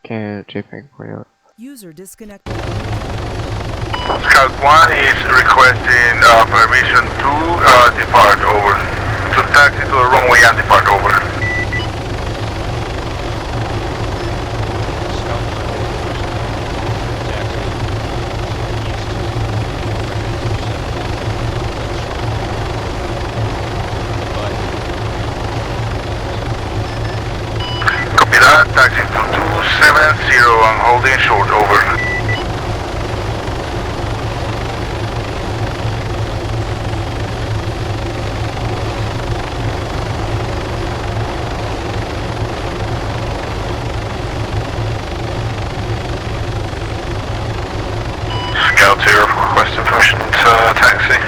Can't JPEG for you. User disconnected. Scout 1 is requesting permission to depart, over. To taxi to the runway and depart, over. Copy that, taxi to 270 and holding short, over. Scout 0 requesting permission to taxi.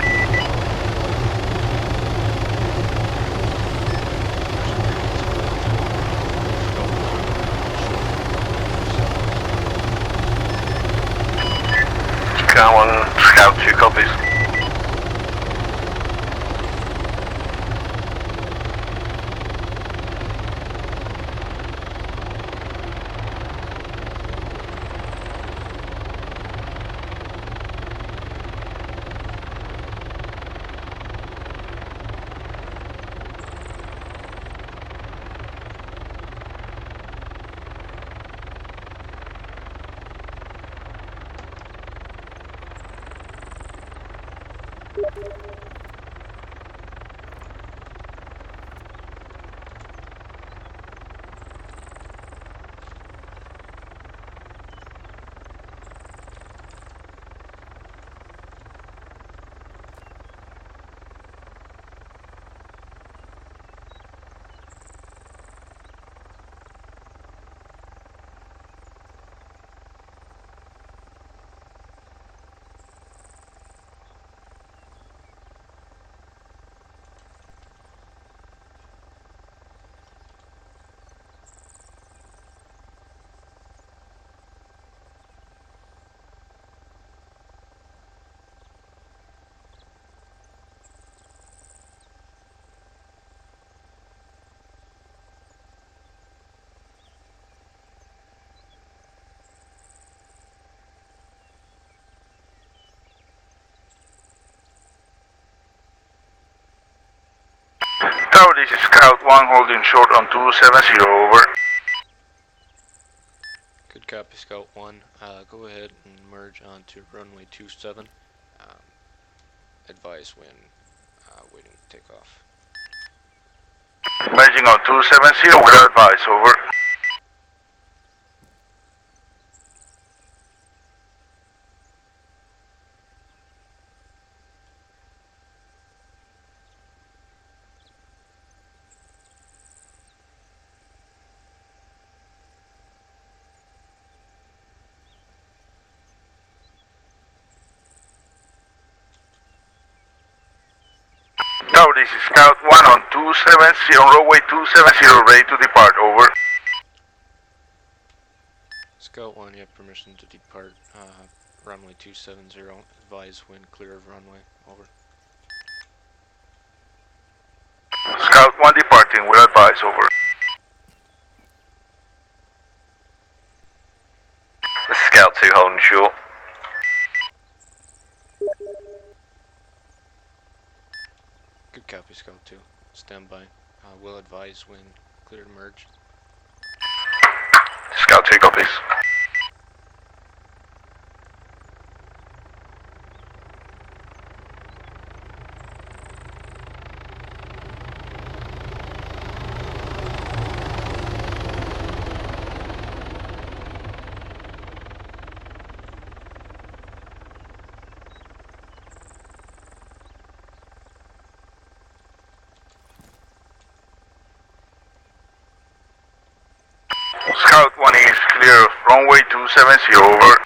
Scout 1, Scout 2 copies. Tower, this is Scout 1 holding short on 270, over. Good copy, Scout 1. Go ahead and merge onto runway 27. Advise when waiting to take off. Merging on 270 with advice, over. Tower, this is Scout 1 on 270, on runway 270, ready to depart, over. Scout 1, you have permission to depart runway 270. Advise when clear of runway. Over. Scout 1 departing with advice, over. This is Scout 2 holding short. Good copy, Scout 2. Stand by. We'll advise when clear to merge. Scout 2 copies. Scout 1 is clear, runway 270, over.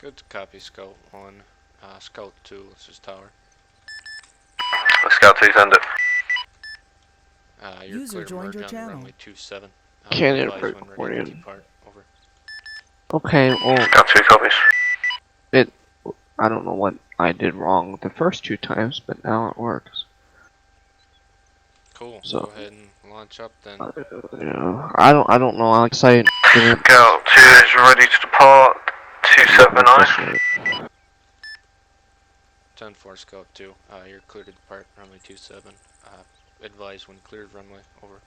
Good copy, Scout 1. Scout 2, this is Tower. Scout 2, send it. You're User clear to joined merge your on channel. runway 27. Can't advise input when ready to recording. depart. Over. Okay, well, Scout 2 copies. I don't know what I did wrong the first two times, but now it works. Cool. So- Go ahead and launch up then. Yeah, I don't know, Alex. I didn't. Scout 2 is ready to depart. 279. 10-4 Scout 2. You're clear to depart runway 27. Advise when cleared runway. Over.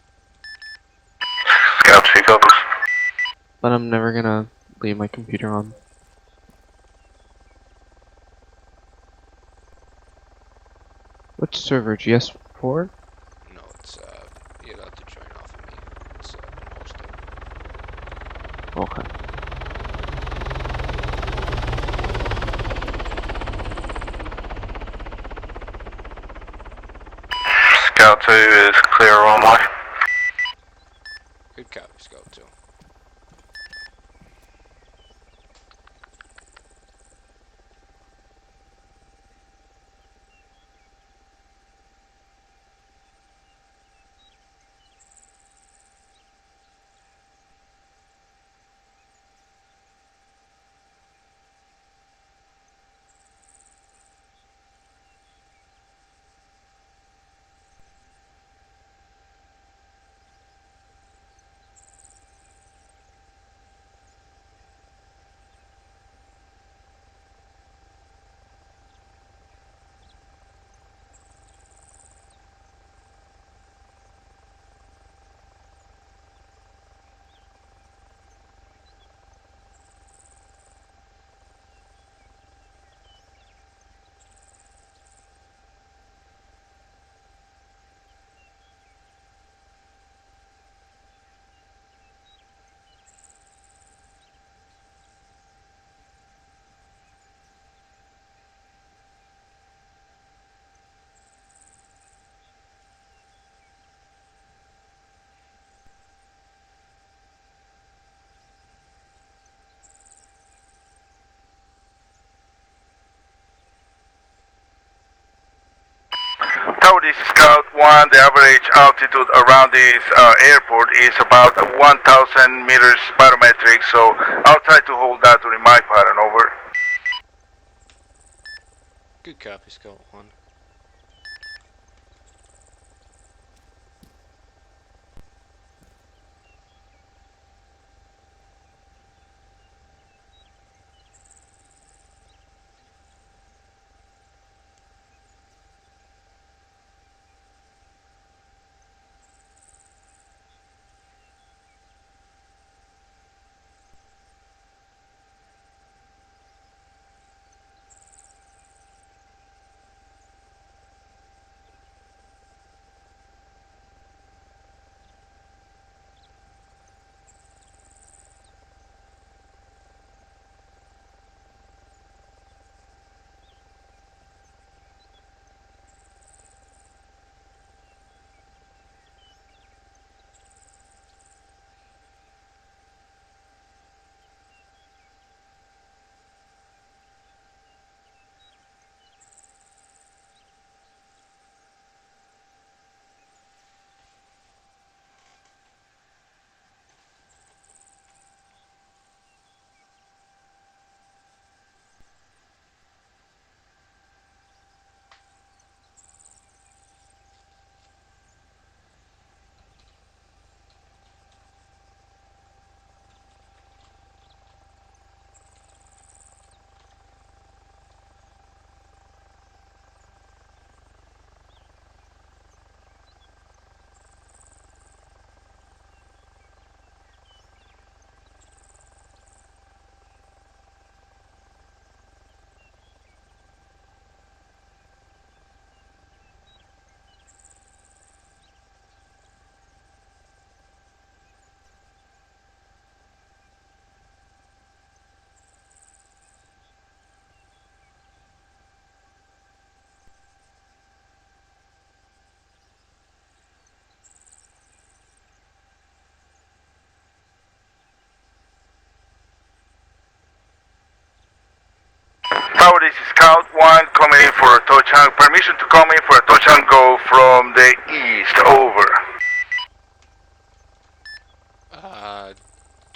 Scout 2 copies. But I'm never gonna leave my computer on. Which server? GS4? No, it's you'd have to join off of me. It's been hosted. Okay. Scout 2 is clear runway. Good copy, Scout 2. Tower, this is Scout 1. The average altitude around this airport is about 1,000 meters barometric, so I'll try to hold that during my pattern. Over. Good copy, Scout 1. Tower, this is Scout 1 coming in for a touchdown. Permission to come in for a touchdown go from the east. Over.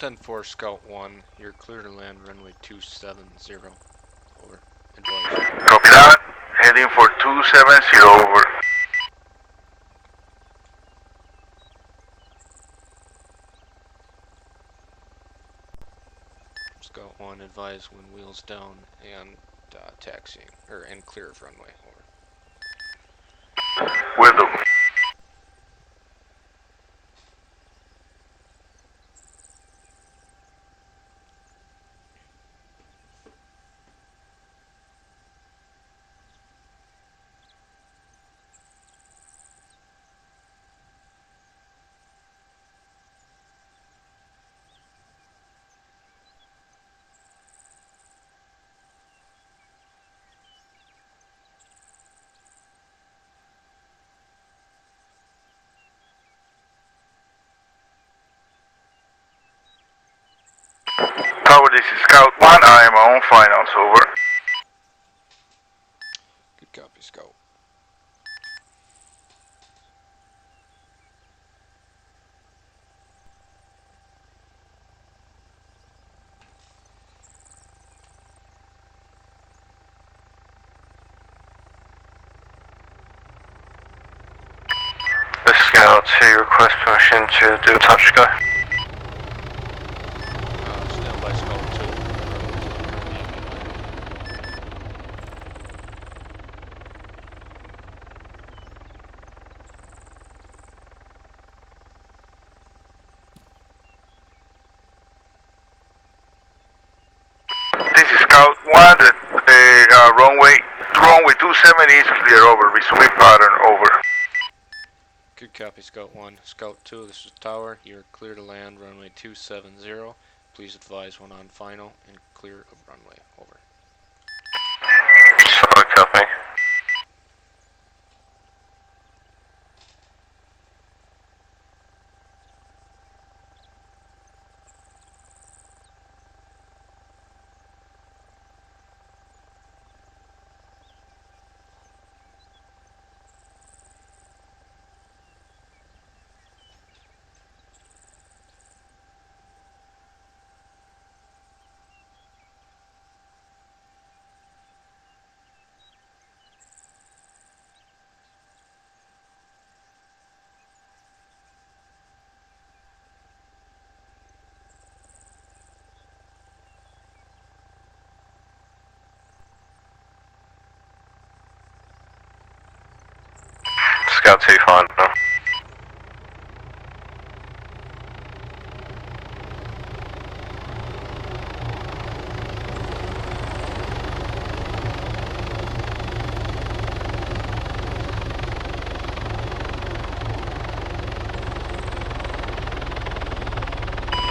10-4 Scout 1. You're clear to land runway 270. Over. Advise. Copy that. Heading for 270. Over. Scout 1, advise when wheels down and taxiing, and clear of runway. Over. Will do. Tower, this is Scout 1. I am on finals. Over. Good copy, Scout. The Scout 2 request permission to do a touch go. Stand by, Scout 2. This is Scout 1. The runway 27 is clear. Over. Resume pattern. Over. Good copy, Scout 1. Scout 2, this is Tower. You're clear to land runway 270. Please advise when on final and clear of runway. Over. Solid copy. Scout 2 final.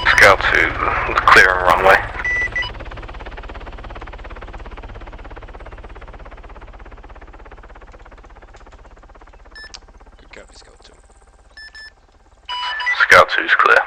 Scout 2 clearing runway. Good copy, Scout 2. Scout 2 is clear.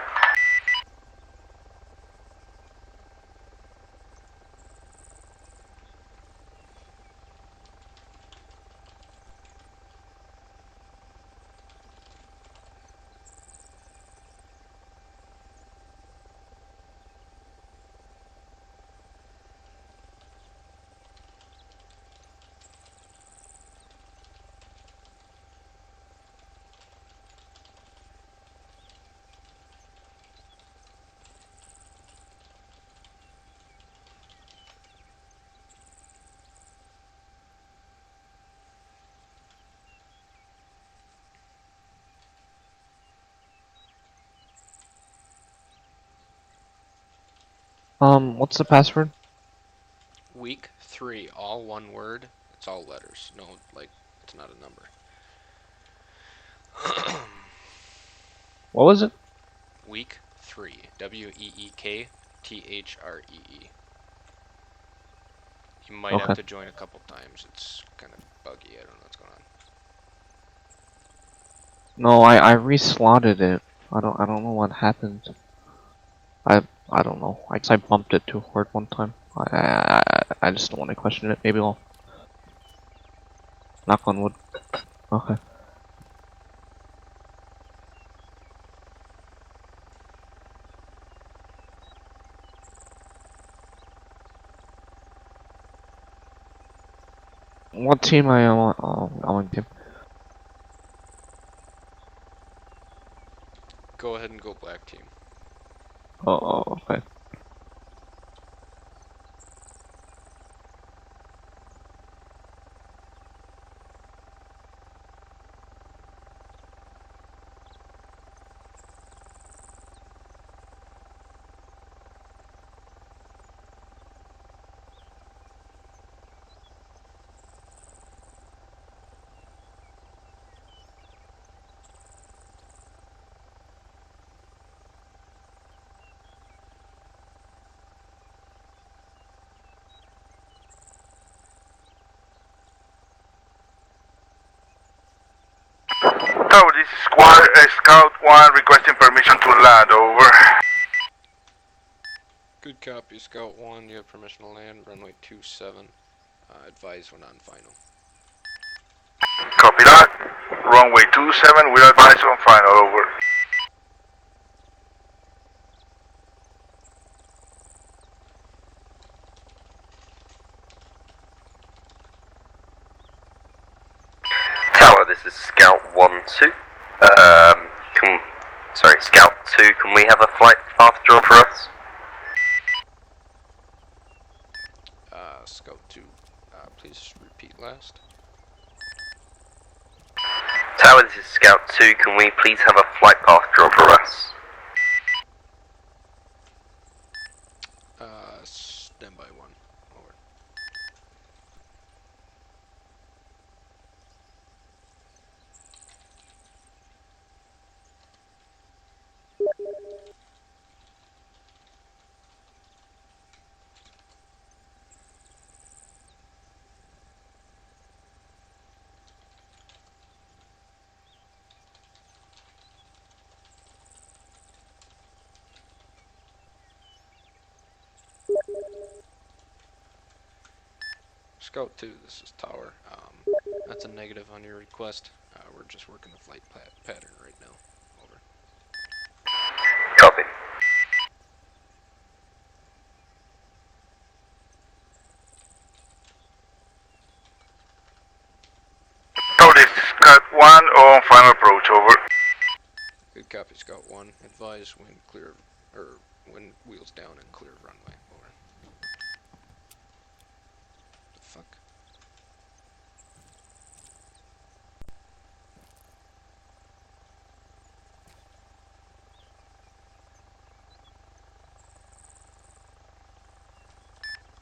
What's the password? Week 3, all one word. It's all letters. No, it's not a number. What was it? Week 3. WEEKTHREE. You might have Okay. to join a couple times. It's kind of buggy. I don't know what's going on. No, I reslotted it. I don't know what happened. I don't know. I guess I bumped it too hard one time. I just don't want to question it. Maybe I'll knock on wood. Okay. What team I am on? Oh, I'm on team. Go ahead and go black team. Oh, okay. Tower, this is Scout 1 requesting permission to land, over. Good copy, Scout 1. You have permission to land, runway 27. Advise when on final. Copy that. Runway 27, we'll advise on final, over. Tower, this is Scout 1-2. Scout 2, can we have a flight path drawn for us? Scout 2, please repeat last. Tower, this is Scout 2, can we please have a flight path drawn for us? Standby 1, over. Scout 2, this is Tower. That's a negative on your request. We're just working the flight pattern right now. Over. Copy. Tower, this is Scout 1 on final approach, over. Good copy, Scout 1. Advise when clear, or when wheels down and clear runway. Over. The fuck?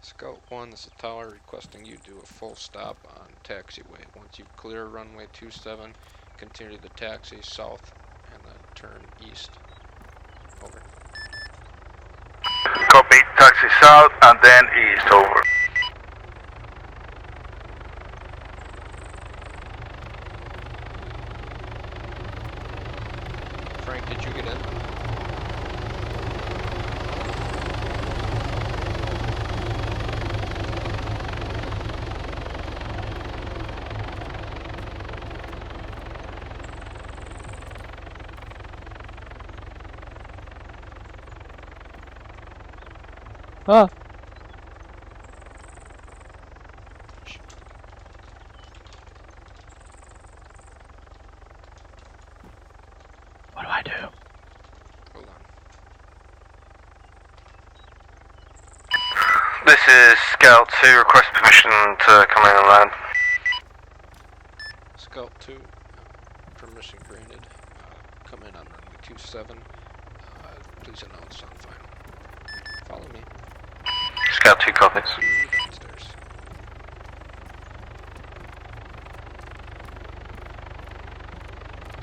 Scout 1, this is Tower, requesting you do a full stop on taxiway. Once you clear runway 27, continue the taxi south and then turn east. Over. Copy, taxi south and then east, over. Frank, did you get in? Ah! What do I do? Hold on. This is Scout 2, request permission to come in and land. Scout 2, permission granted. Come in on runway 27. Please announce on final. Follow me. Scout 2 copies. Downstairs.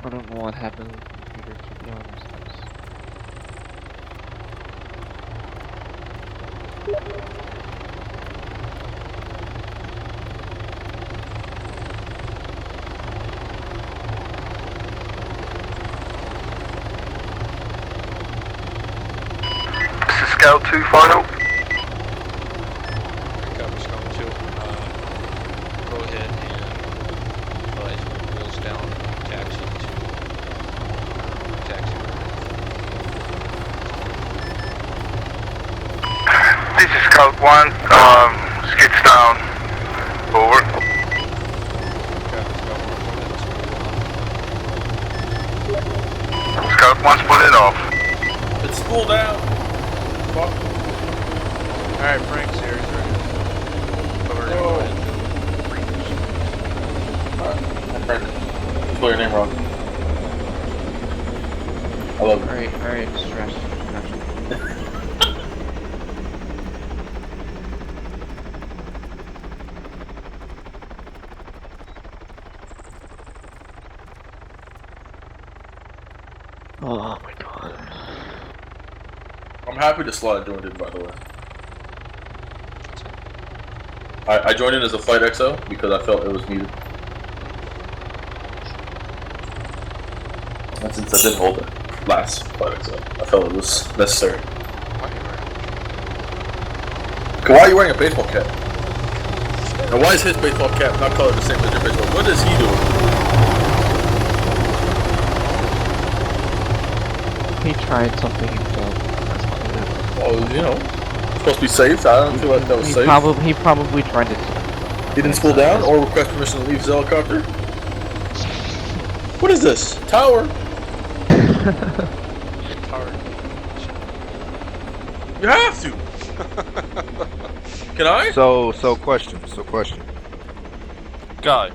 I don't know what happened with the computer, to be honest. This is Scout 2 final. Good copy, Scout 2. Go ahead and advise when wheels down, taxi to taxi. This is Scout 1, skids down, over. Copy, Scout 1. Scout 1's pulling off. It's school down. Fuck. Alright, Frank's here. He's ready. But we're gonna go ahead and do briefings. Alright, I'm Frank. You spell your name wrong. I love it. Alright, stress. Oh my god. I'm happy to slide joined in, by the way. I joined in as a Flight XO because I felt it was needed. And since I didn't hold it last fight, so I felt it was necessary. Okay, why are you wearing a baseball cap? And why is his baseball cap not colored the same as your baseball? What is he doing? He tried something and failed. That's probably it. Oh, you know, supposed to be safe. I don't feel like that was safe. He probably tried it. He didn't spool down or request permission to leave his helicopter. What is this? Tower? You have to. Can I? So question. Go.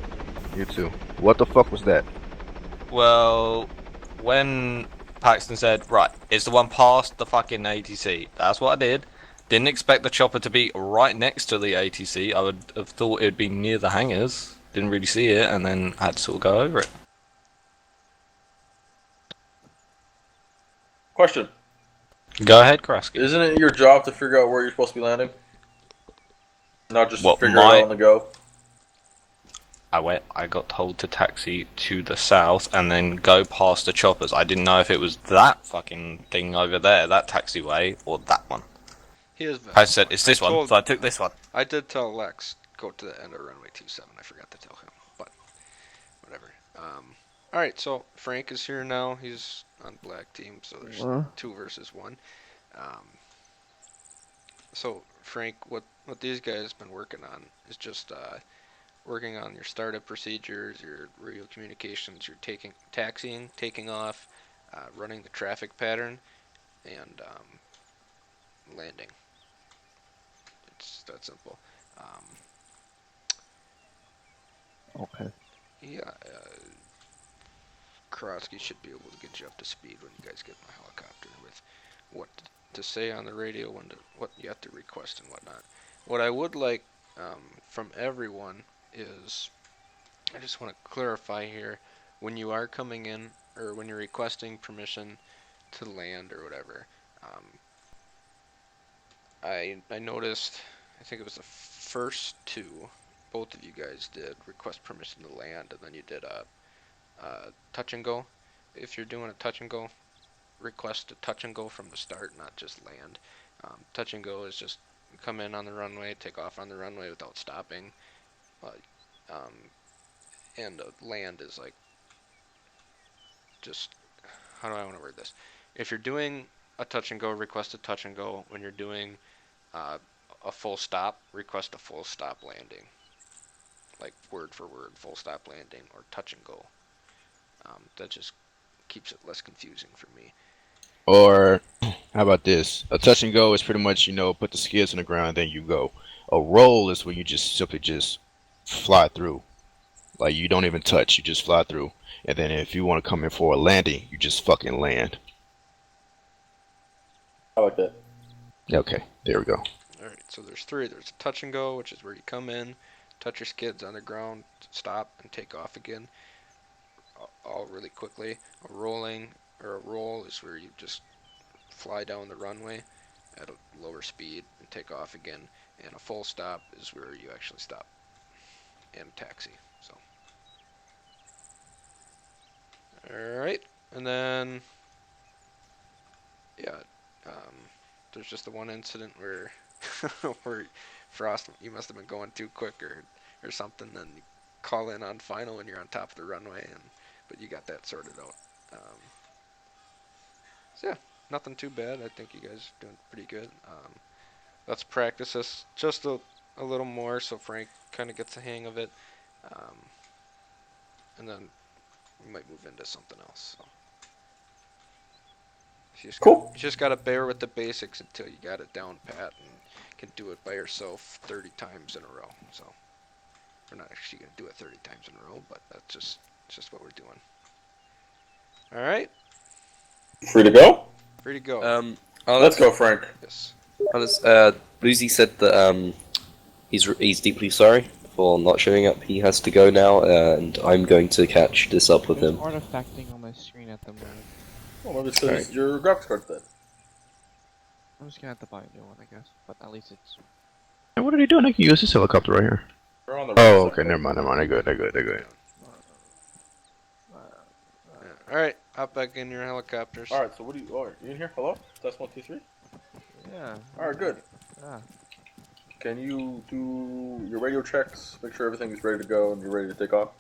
You two. What the fuck was that? Well, when Paxton said, right, it's the one past the fucking ATC, that's what I did. Didn't expect the chopper to be right next to the ATC. I would have thought it would be near the hangars. Didn't really see it, and then had to sort of go over it. Question. Go ahead, Kraski. Isn't it your job to figure out where you're supposed to be landing? Not just What, figure it out on the go? I got told to taxi to the south and then go past the choppers. I didn't know if it was that fucking thing over there, that taxiway, or that one. I said, it's this one, so I took this one. I did tell Lex, go to the end of runway 27. I forgot to tell him, but whatever. Alright, so Frank is here now. He's on black team, so there's 2 versus 1. So Frank, what these guys been working on is just working on your startup procedures, your radio communications, your taxiing, taking off, running the traffic pattern, and landing. It's that simple. Okay. Yeah, Karofsky should be able to get you up to speed when you guys get in the helicopter with what to say on the radio, what you have to request and whatnot. What I would like from everyone is, I just want to clarify here, when you are coming in, or when you're requesting permission to land or whatever, I noticed, I think it was the first 2, both of you guys did request permission to land, and then you did a touch and go. If you're doing a touch and go, request a touch and go from the start, not just land. Touch and go is just come in on the runway, take off on the runway without stopping. And a land is like, just, how do I want to word this? If you're doing a touch and go, request a touch and go. When you're doing a full stop, request a full stop landing. Like word for word, full stop landing or touch and go. That just keeps it less confusing for me. Or how about this? A touch and go is pretty much, put the skids on the ground and then you go. A roll is when you just simply just fly through. Like you don't even touch, you just fly through. And then if you want to come in for a landing, you just fucking land. I like that. Okay, there we go. Alright, so there's 3. There's a touch and go, which is where you come in, touch your skids on the ground, stop, and take off again. All really quickly. A rolling or a roll is where you just fly down the runway at a lower speed and take off again. And a full stop is where you actually stop and taxi. So, alright, and then yeah, there's just the one incident where where Frost, you must have been going too quick or something, and you call in on final when you're on top of the runway, but you got that sorted out. So yeah, nothing too bad. I think you guys are doing pretty good. Let's practice this just a little more so Frank kind of gets the hang of it, and then we might move into something else. So. You just gotta bear with the basics until you got it down pat and can do it by yourself 30 times in a row. So we're not actually gonna do it 30 times in a row, but that's just what we're doing. All right. Free to go? Free to go. Let's go, Frank. Yes. Bluesy said that he's deeply sorry for not showing up. He has to go now, and I'm going to catch this up with him. There's artifacting on my screen at the moment. Well, maybe it says your graphics card's dead. I'm just gonna have to buy a new one, I guess. But at least it's... Hey, what are they doing? I can use this helicopter right here. We're on the Oh, okay, never mind. They're good. All right. Hop back in your helicopters. Alright, so what do you... Alright, you in here? Hello? Test 1, 2, 3? Yeah. Alright, good. Yeah. Can you do your radio checks, make sure everything is ready to go and you're ready to take off?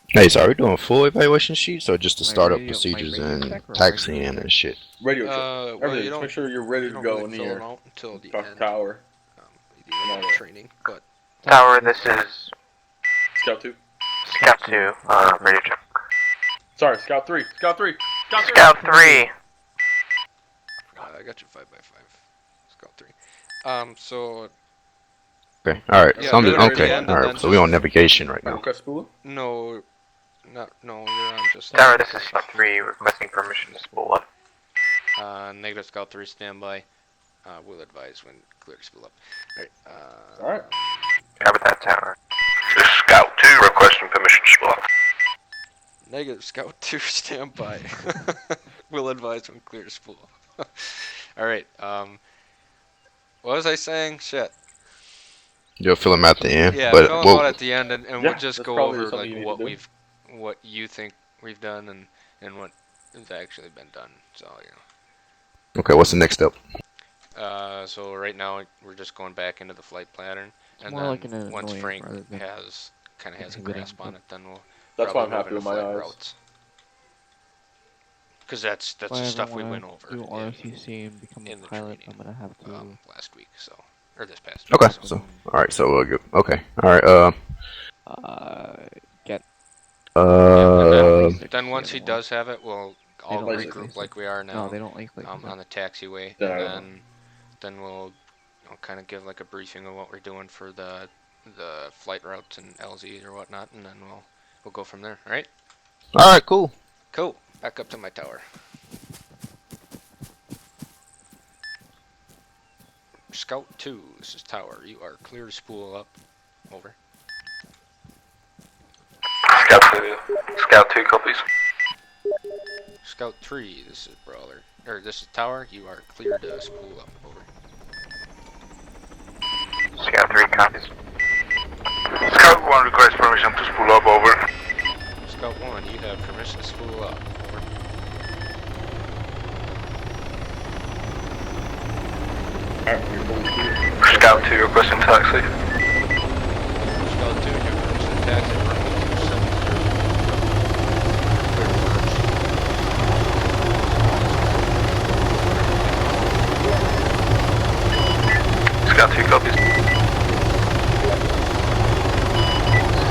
Hey, so are we doing full evaluation sheets or just the My startup radio- my procedures radio and check or taxiing radio and shit? Radio check. Well, Everything. you Just don't, make sure you're ready you to don't go really in the fill them air. out until the Talk end. to Tower. You do training, but Tower, this is Scout 2. Scout 2, radio check. Sorry, Scout 3. Scout 3. Scout 3. Scout 3. I got you 5x5. Scout 3. So Okay, alright. Yeah, so I'm do just, it at the okay, end and alright. then So we're just- on navigation right now. Request spool. no, no, you're on just. Tower, this is Scout 3, requesting permission to spool up. Negative Scout 3 standby. Will advise when clear to spool up. Alright. Cover that, Tower. This is Scout 2, requesting permission to spool up. Negative Scout 2 standby. Will advise when clear to spool up. Alright, what was I saying? Shit. You'll fill them at the end. Yeah, but fill them well, out at the end, and Yeah, we'll just that's go probably over something you like need to do. what you think we've done and what has actually been done. So okay, what's the next step? so right now we're just going back into the flight pattern, and more then like an once annoying Frank rather than has a inhibiting, grasp on but- it, then we'll That's why I'm probably happy move with into my flight eyes. routes. Because that's If the I stuff ever we wanna went over do in, ROTC and become a in the pilot, training, I'm gonna have to. last week, or this past Okay, week. so alright, so we'll go. Okay, alright. Get. Then once he does have it, we'll all don't like regroup LASIK. like we are now. No, they don't like On the taxiway, Yeah, I and then we'll kind of give like a briefing of what we're doing for the flight routes and LZs or whatnot, and then we'll go from there. All right? Alright, cool. Cool. Back up to my tower. Scout 2, this is Tower. You are clear to spool up. Over. Scout 2 copies. Scout 3, this is Brawler. This is Tower. You are clear to spool up. Over. Scout 3 copies. Scout 1 requests permission to spool up, over. Scout 1, you have permission to spool up. Over. Scout 2 requesting taxi. Scout 2, you have permission to taxi. Runway 27. Scout 2 copies.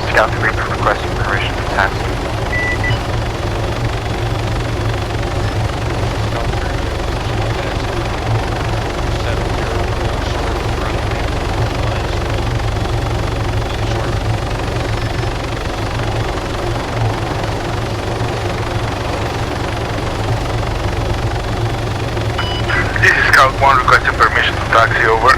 Scout 3 requesting permission to taxi. Scout 3, you have permission to taxi. 70 short runway. Short. This is Scout 1 requesting permission to taxi, over.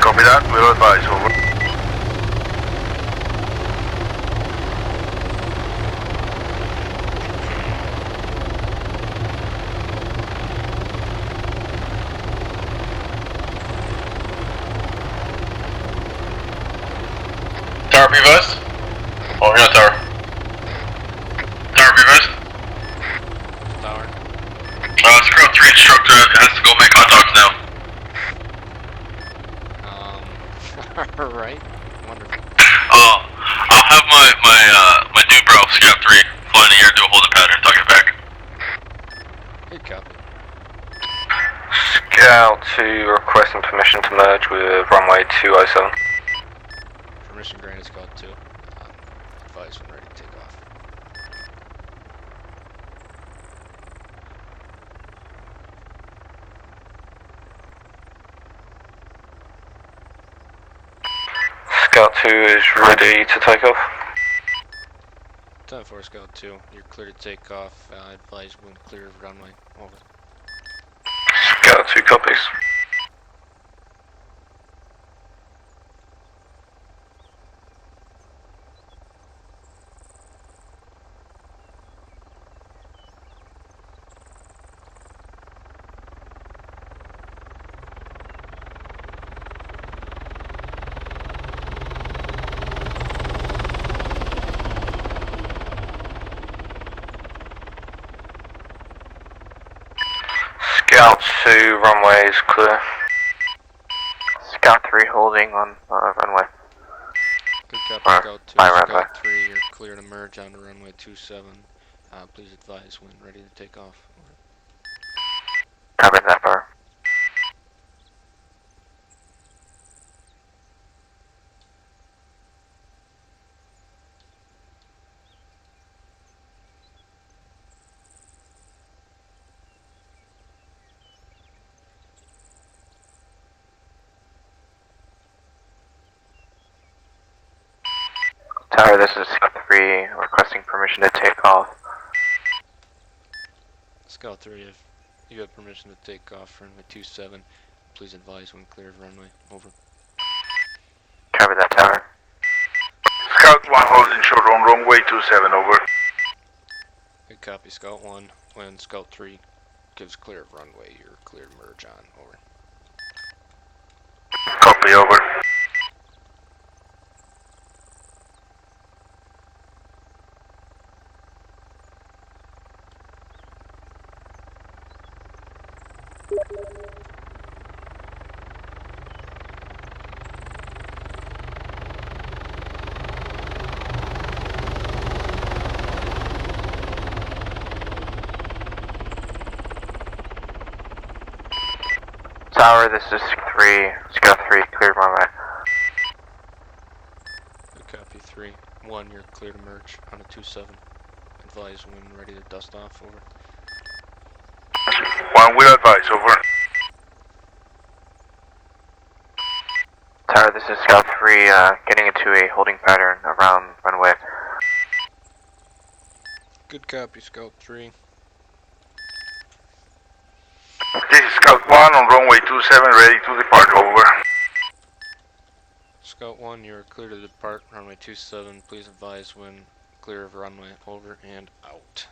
Copy that, we'll advise, over. Tower revised? Oh, you're not tower. Tower revised? Tower. Scout 3 instructor has to go make contact now. Alright. Wonderful. I'll have my dude bro, Scout 3, fly in the air, do a holding pattern, talk it back. Good copy. Scout 2 requesting permission to merge with runway 207. Permission granted, Scout 2. Advise when ready to take off. Scout 2 is ready to take off. 10-4 Scout 2, you're clear to take off. Advise when clear of runway. Over. Scout 2 copies. Scout 2, runway is clear. Scout 3 holding on runway. Good copy, Alright, Scout 2, my runway. Scout 3, you're clear to merge onto runway 27. Please advise when ready to take off. Over. Copy that far. Tower, this is Scout 3 requesting permission to take off. Scout 3, if you have permission to take off for runway 27, please advise when clear of runway. Over. Cover that tower. Scout 1 holding short on runway 27, over. Good copy, Scout 1. When Scout 3 gives clear of runway, you're clear to merge on. Over. Copy, over. Tower, this is 3, Scout 3, cleared runway. Good copy, 3. 1, you're clear to merge on a 27. Advise when ready to dust off. Over. 1 will advise, over. Tower, this is Scout 3, getting into a holding pattern around runway. Good copy, Scout 3. This is Scout 1 on runway 27, ready to depart, over. Scout 1, you're clear to depart runway 27. Please advise when clear of runway. Over and out.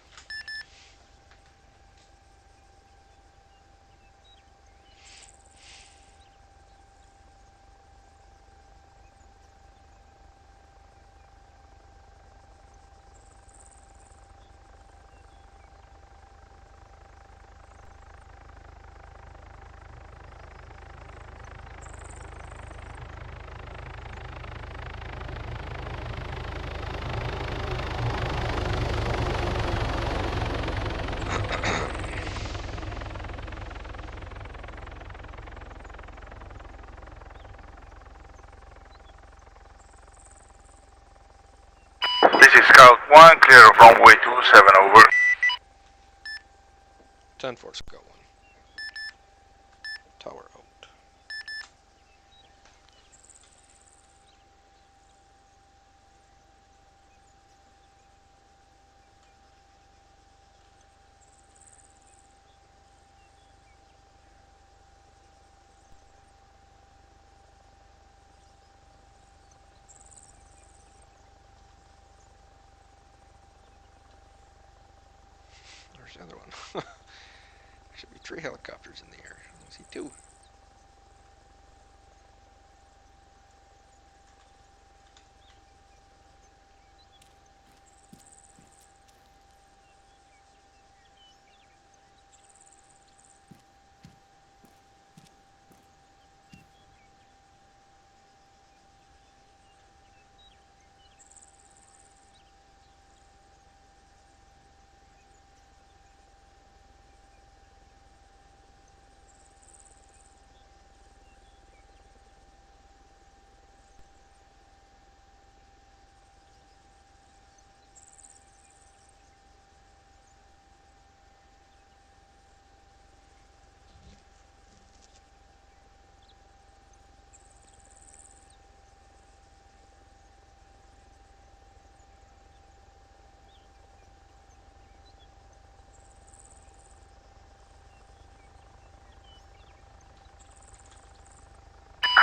This is Scout 1, clear of runway 27, over. 10-4, Scout 1. Tower out. There's the other one. There should be 3 helicopters in the air. I see 2.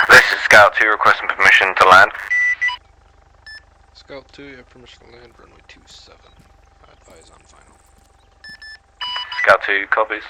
This is Scout 2 requesting permission to land. Scout 2, you have permission to land runway 27. Advise on final. Scout 2 copies.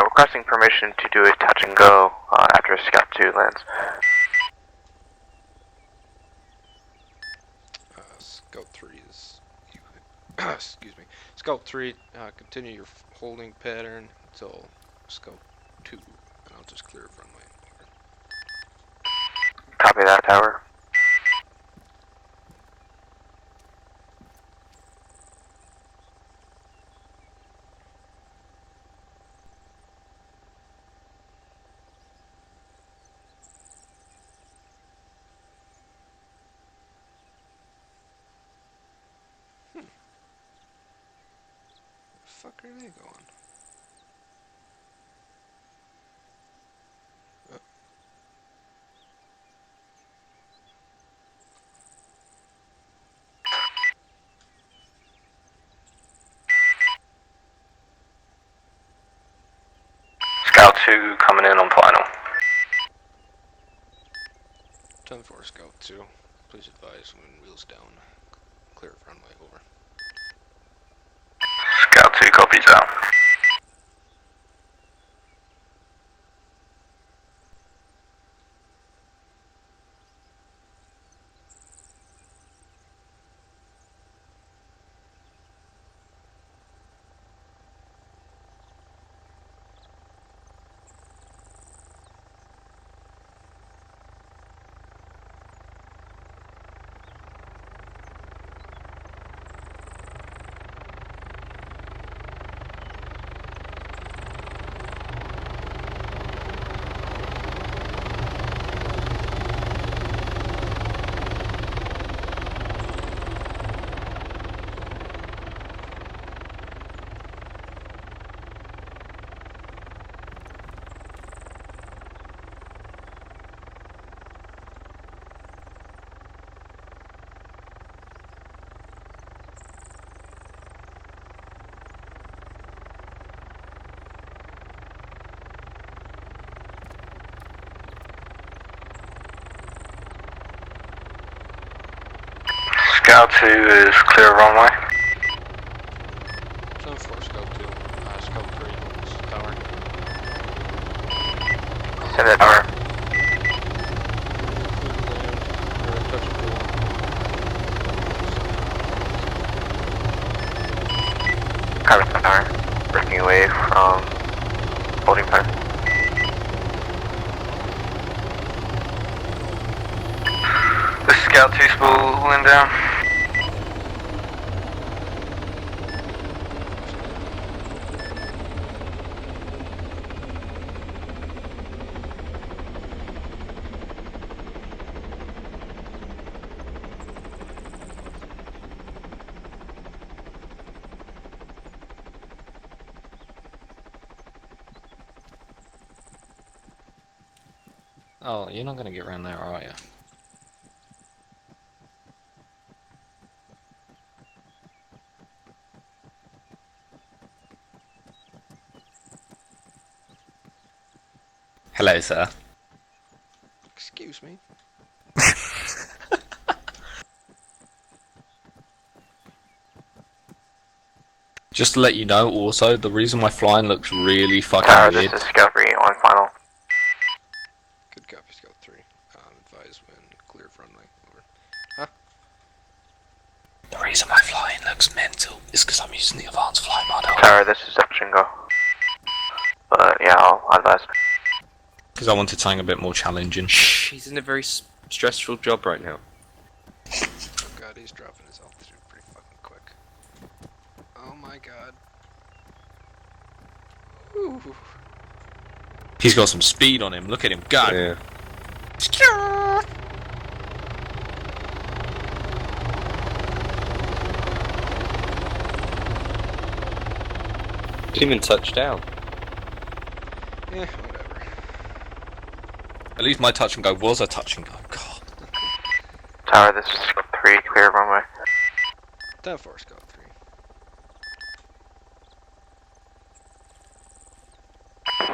requesting permission to do a touch and go after Scout 2 lands. Scout 3 is... excuse me. Scout 3, continue your holding pattern until Scout 2, and I'll just clear runway. Copy that, Tower. Where the fuck are they going? Scout 2 coming in on final. 10-4 Scout 2. Please advise when wheels down. Clear of runway, over. Scout 2 copies out. Scout 2 is clear of runway. 10-4 Scout 2. Scout 3 is tower. Send that Tower. Copy that Tower. Breaking away from holding pattern. This is Scout 2 spooling down. Oh, you're not gonna get around there, are you? Hello, sir. Excuse me. Just to let you know, also, the reason my flying looks really fucking Tower, weird. this is Scout 3 on final. Good copy, Scout 3. Advise when clear of runway, over. Huh? The reason my flying looks mental is because I'm using the advanced flight model. Tower, this is touch and go. But yeah, I'll advise. Because I wanted something a bit more challenging. He's in a very stressful job right now. Oh god, he's dropping his altitude pretty fucking quick. Oh my god. Ooh. He's got some speed on him, look at him, God! Yeah. Didn't even touch down. Eh, whatever. At least my touch and go was a touch and go, God. Tower, this is Scout 3, clear of runway. 10-4 Scout 3.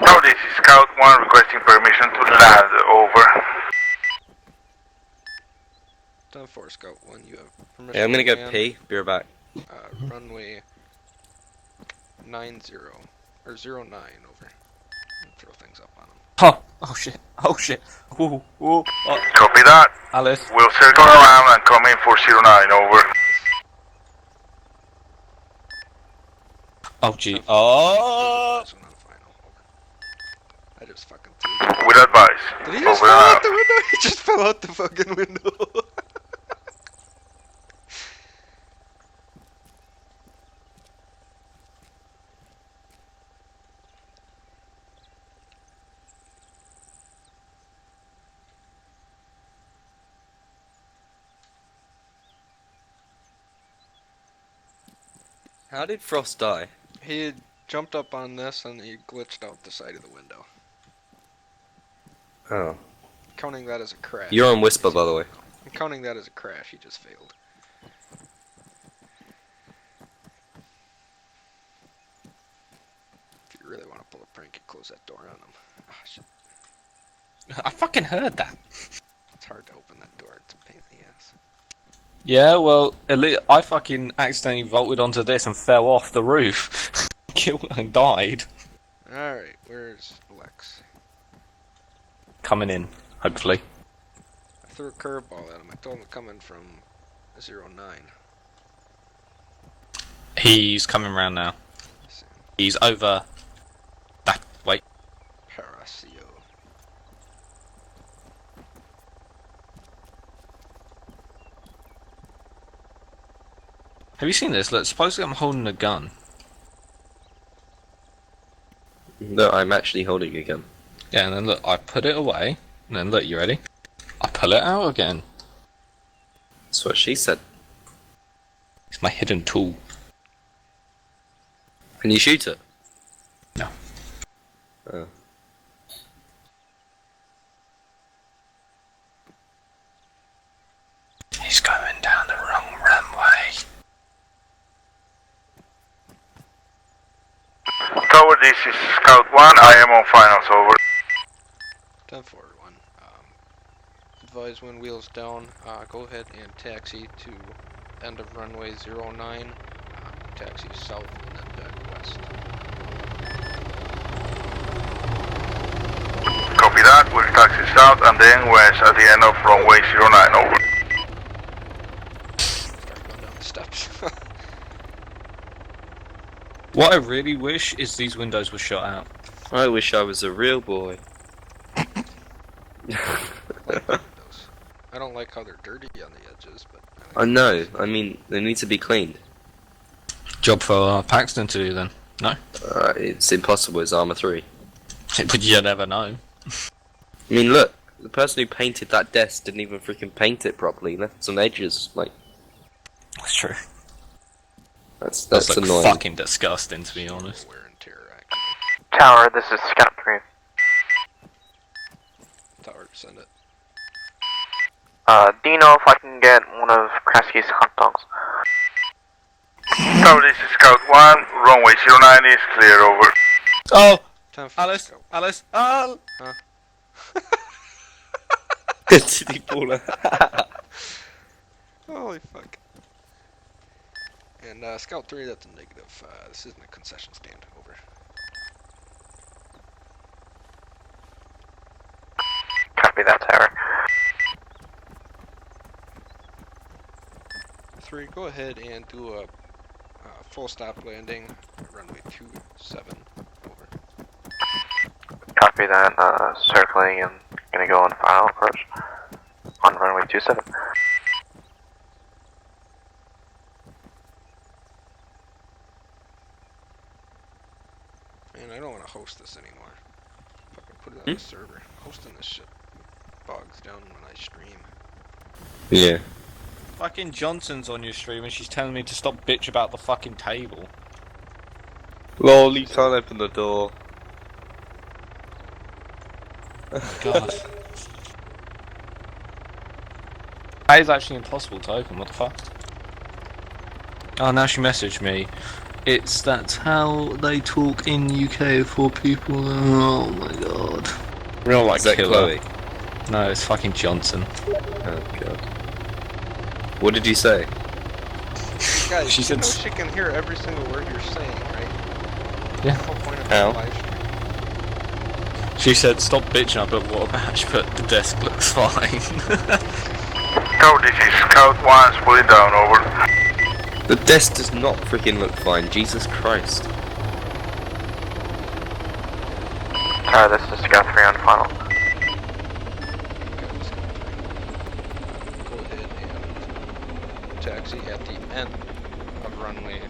No, this is Scout 1 requesting permission to land, over. 10-4 Scout 1, you have permission. Yeah, I'm gonna to go land. pee. Be right back. Runway 90. Or 09, over. And throw things up on him. Oh shit. Oh shit. Ooh, ooh. Oh, Copy that. Alice. We'll circle around and come in for 09, over. Oh gee. Oh. This one on final, over. I just fucking threw it. With advice. Did he just Over fall and out out. the window? He just fell out the fucking window. How did Frost die? He had jumped up on this and he glitched out the side of the window. Oh. Counting that as a crash. You're on Whisper, by the way. I'm counting that as a crash, he just failed. If you really want to pull a prank, you close that door on him. Ah, shit. I fucking heard that. It's hard to open that door, it's a pain in the ass. Yeah, well, I fucking accidentally vaulted onto this and fell off the roof. Killed and died. Alright, where's Lex? Coming in, hopefully. I threw a curveball at him. I told him to come in from 09. He's coming around now. He's over that way. Parasio. Have you seen this? Look, supposedly I'm holding a gun. No, I'm actually holding a gun. Yeah, and then look, I put it away. And then look, you ready? I pull it out again. That's what she said. It's my hidden tool. Can you shoot it? No. Oh. He's going down the wrong runway. Tower, this is Scout 1. I am on finals, over. 10 forward 1. Advise when wheels down, go ahead and taxi to end of runway 09. Taxi south and then back west. Copy that. We'll taxi south and then west at the end of runway 09, over. Start going down the steps. What I really wish is these windows were shut out. I wish I was a real boy. I don't like how they're dirty on the edges, but I know. I mean, they need to be cleaned. Job for Paxton to do then. No? It's impossible. It's Arma 3. But you never know. I mean, look. The person who painted that desk didn't even freaking paint it properly. Left some edges. Like, That's true. that's That's like annoying. fucking disgusting, to be honest. wear and tear actually. Tower, this is Scout 3. Tower, send it. Do you know if I can get one of Krasky's hot dogs? Tower, this is Scout 1. Runway 09 is clear, over. Oh! 10 Alice! go. Alice! Oh! Did he pull a... Holy fuck. And Scout 3, that's a negative. This isn't a concession stand. Over. Copy that, Tower. 3, go ahead and do a full stop landing at runway 27. Over. Copy that, circling and gonna go on final approach on runway 27. Man, I don't want to host this anymore. Fucking put it on the server. Hosting this shit bogs down when I stream. Yeah. Fucking Johnson's on your stream and she's telling me to stop bitch about the fucking table. Lol, you can't open the door. God. That is actually impossible to open, what the fuck? Oh, now she messaged me. That's how they talk in UK for people. Oh my god. Real like Is that killer. Chloe? No, it's fucking Johnson. Oh god. What did you say? Guys, She you said know she can hear every single word you're saying, right? Yeah. Whole point of How? the live stream. She said, "Stop bitching up at water match, but the desk looks fine." Scout, this is Scout 1, splitting down, over. The desk does not freaking look fine. Jesus Christ. This is Scout 3 on final. Go ahead and taxi at the end of runway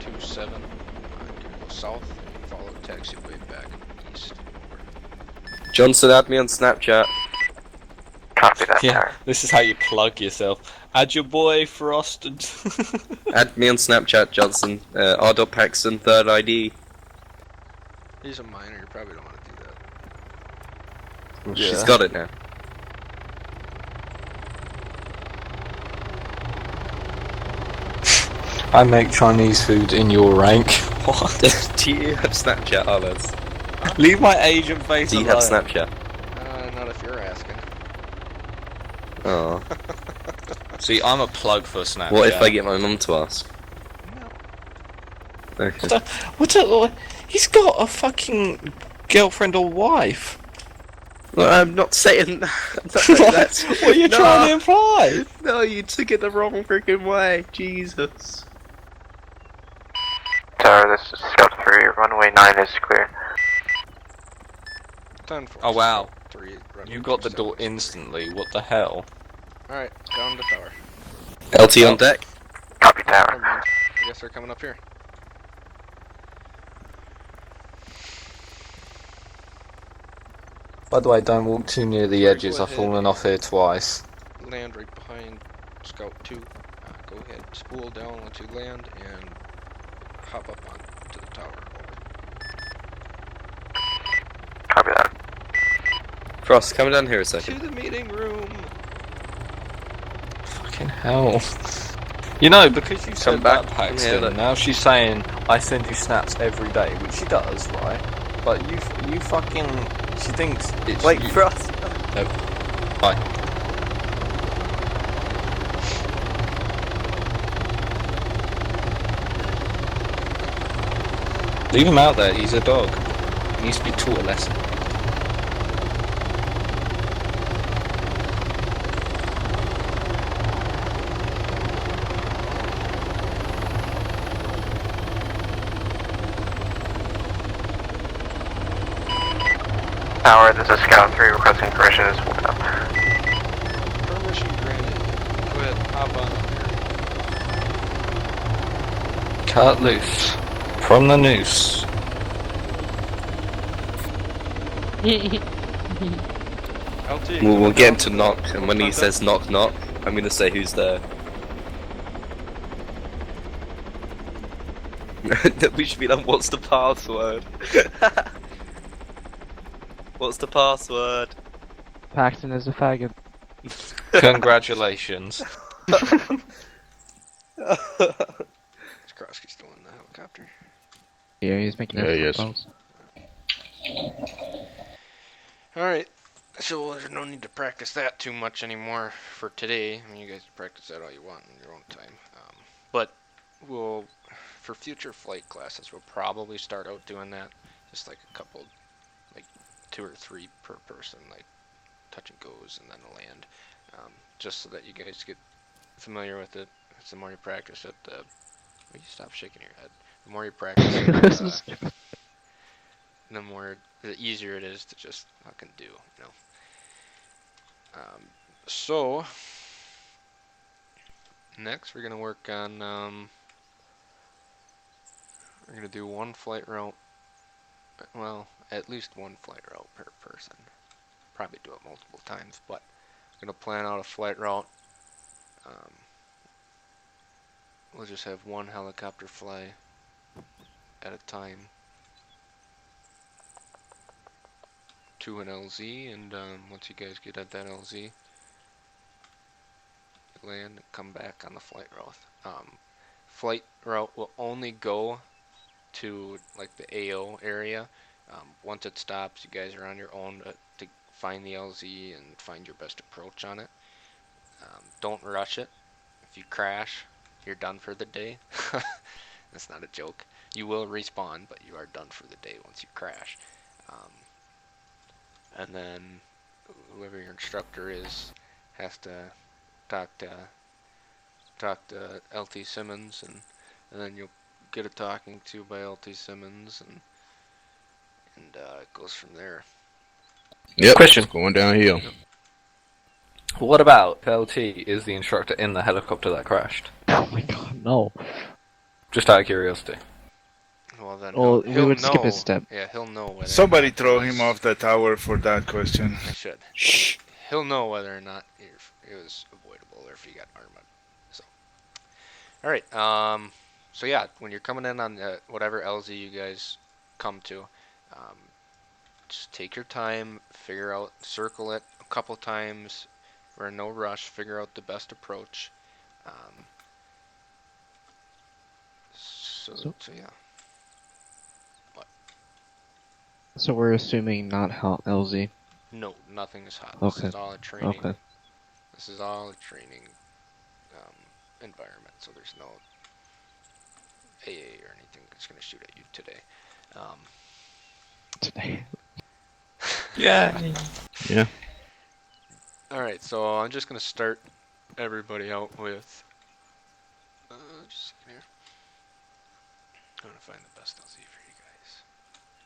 27. Go south and follow the taxiway back east. Johnson, add me on Snapchat. Copy that, Yeah, Tower. this is how you plug yourself. Add your boy Frost. Add me on Snapchat, Johnson. R.Paxton, third ID. He's a minor, you probably don't want to do that. She's got it now. I make Chinese food in your rank. What? Do you have Snapchat, Arles? Leave my Asian face Do you alone. have Snapchat? Not if you're asking. Oh. See, I'm a plug for Snapchat. What if I get my mum to ask? No. Okay. He's got a fucking girlfriend or wife. Well, I'm not saying that. That's, What are you trying to imply? No, you took it the wrong freaking way. Jesus. Tower, this is Scout 3. Runway 9 is clear. 10 4. Oh wow, 3. you got the door instantly. What the hell? Alright, down the tower. LT on deck. Copy, Never Tower. mind. I guess they're coming up here. By the way, don't walk too near the edges. Go I've ahead. fallen off here twice. Land right behind Scout 2. Go ahead, spool down once you land, and hop up onto the tower. Over. Copy that. Frost, come down here a second. To the meeting room! Fucking hell. You know, because you said back. that, Come here, Paxton, look. now she's saying, I send you snaps every day, which she does, right? But you fucking, she thinks it's Wait, you. Frost. No. Bye. Leave him out there, he's a dog. He needs to be taught a lesson. Tower, this is Scout 3 requesting permission to split up. Permission granted. Go ahead, hop on up here. Cut loose. From the noose. LT, We'll get him to knock, and when he says knock knock, I'm gonna say who's there. We should be like, what's the password? What's the password? Paxton is a faggot. Congratulations. Is Krosky still in the helicopter? Yeah, he's making Yeah, a he is. propose. Alright, so there's no need to practice that too much anymore for today. I mean, you guys can practice that all you want in your own time. But we'll, for future flight classes, we'll probably start out doing that. Just like a couple, like 2 or 3 per person, like touch and goes and then a land. Just so that you guys get familiar with it. The more you practice it, will you stop shaking your head? The more you practice it, the easier it is to just fucking do, you know. So next we're gonna work on we're gonna do one flight route. Well, at least one flight route per person. Probably do it multiple times, but I'm gonna plan out a flight route. We'll just have one helicopter fly at a time to an LZ, and once you guys get at that LZ, land and come back on the flight route. Flight route will only go to like the AO area. Once it stops, you guys are on your own to find the LZ and find your best approach on it. Don't rush it. If you crash, you're done for the day. That's not a joke. You will respawn, but you are done for the day once you crash. And then whoever your instructor is has to talk to LT Simmons, and then you'll get a talking to by LT Simmons, and it goes from there. Yep. Question. It's going downhill. What about LT is the instructor in the helicopter that crashed? Oh my god, no. Just out of curiosity. Well, then Well, he'll we would know. skip a step. Yeah, he'll know whether. Somebody or not throw it was- him off the tower for that question. I should. He'll know whether or not it was avoidable or if he got Arma. So, all right. So yeah, when you're coming in on whatever LZ you guys come to, just take your time, figure out, circle it a couple times. We're in no rush. Figure out the best approach. So yeah. So we're assuming not how LZ. No, nothing is hot. Okay. This is all a training. Okay. This is all a training environment. So there's no AA or anything that's gonna shoot at you today. Today. Yeah. Yeah. Alright, so I'm just gonna start everybody out with just here. I'm gonna find the best LZ for you guys.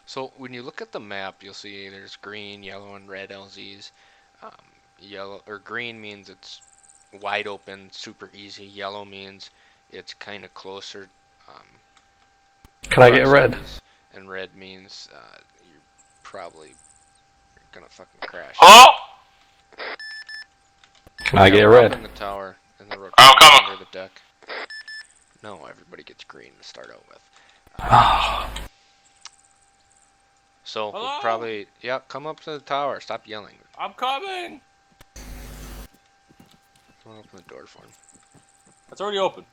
So when you look at the map, you'll see there's green, yellow, and red LZs. Yellow or green means it's wide open, super easy. Yellow means it's kind of closer. Can I get a red? And red means you're probably gonna fucking crash. Hello? Can I get a We're up red? in the tower, in the I'm rotation coming. under the deck. No, everybody gets green to start out with. So we'll Hello? probably, yeah, come up to the tower. Stop yelling. I'm coming! Come open the door for him. It's already open.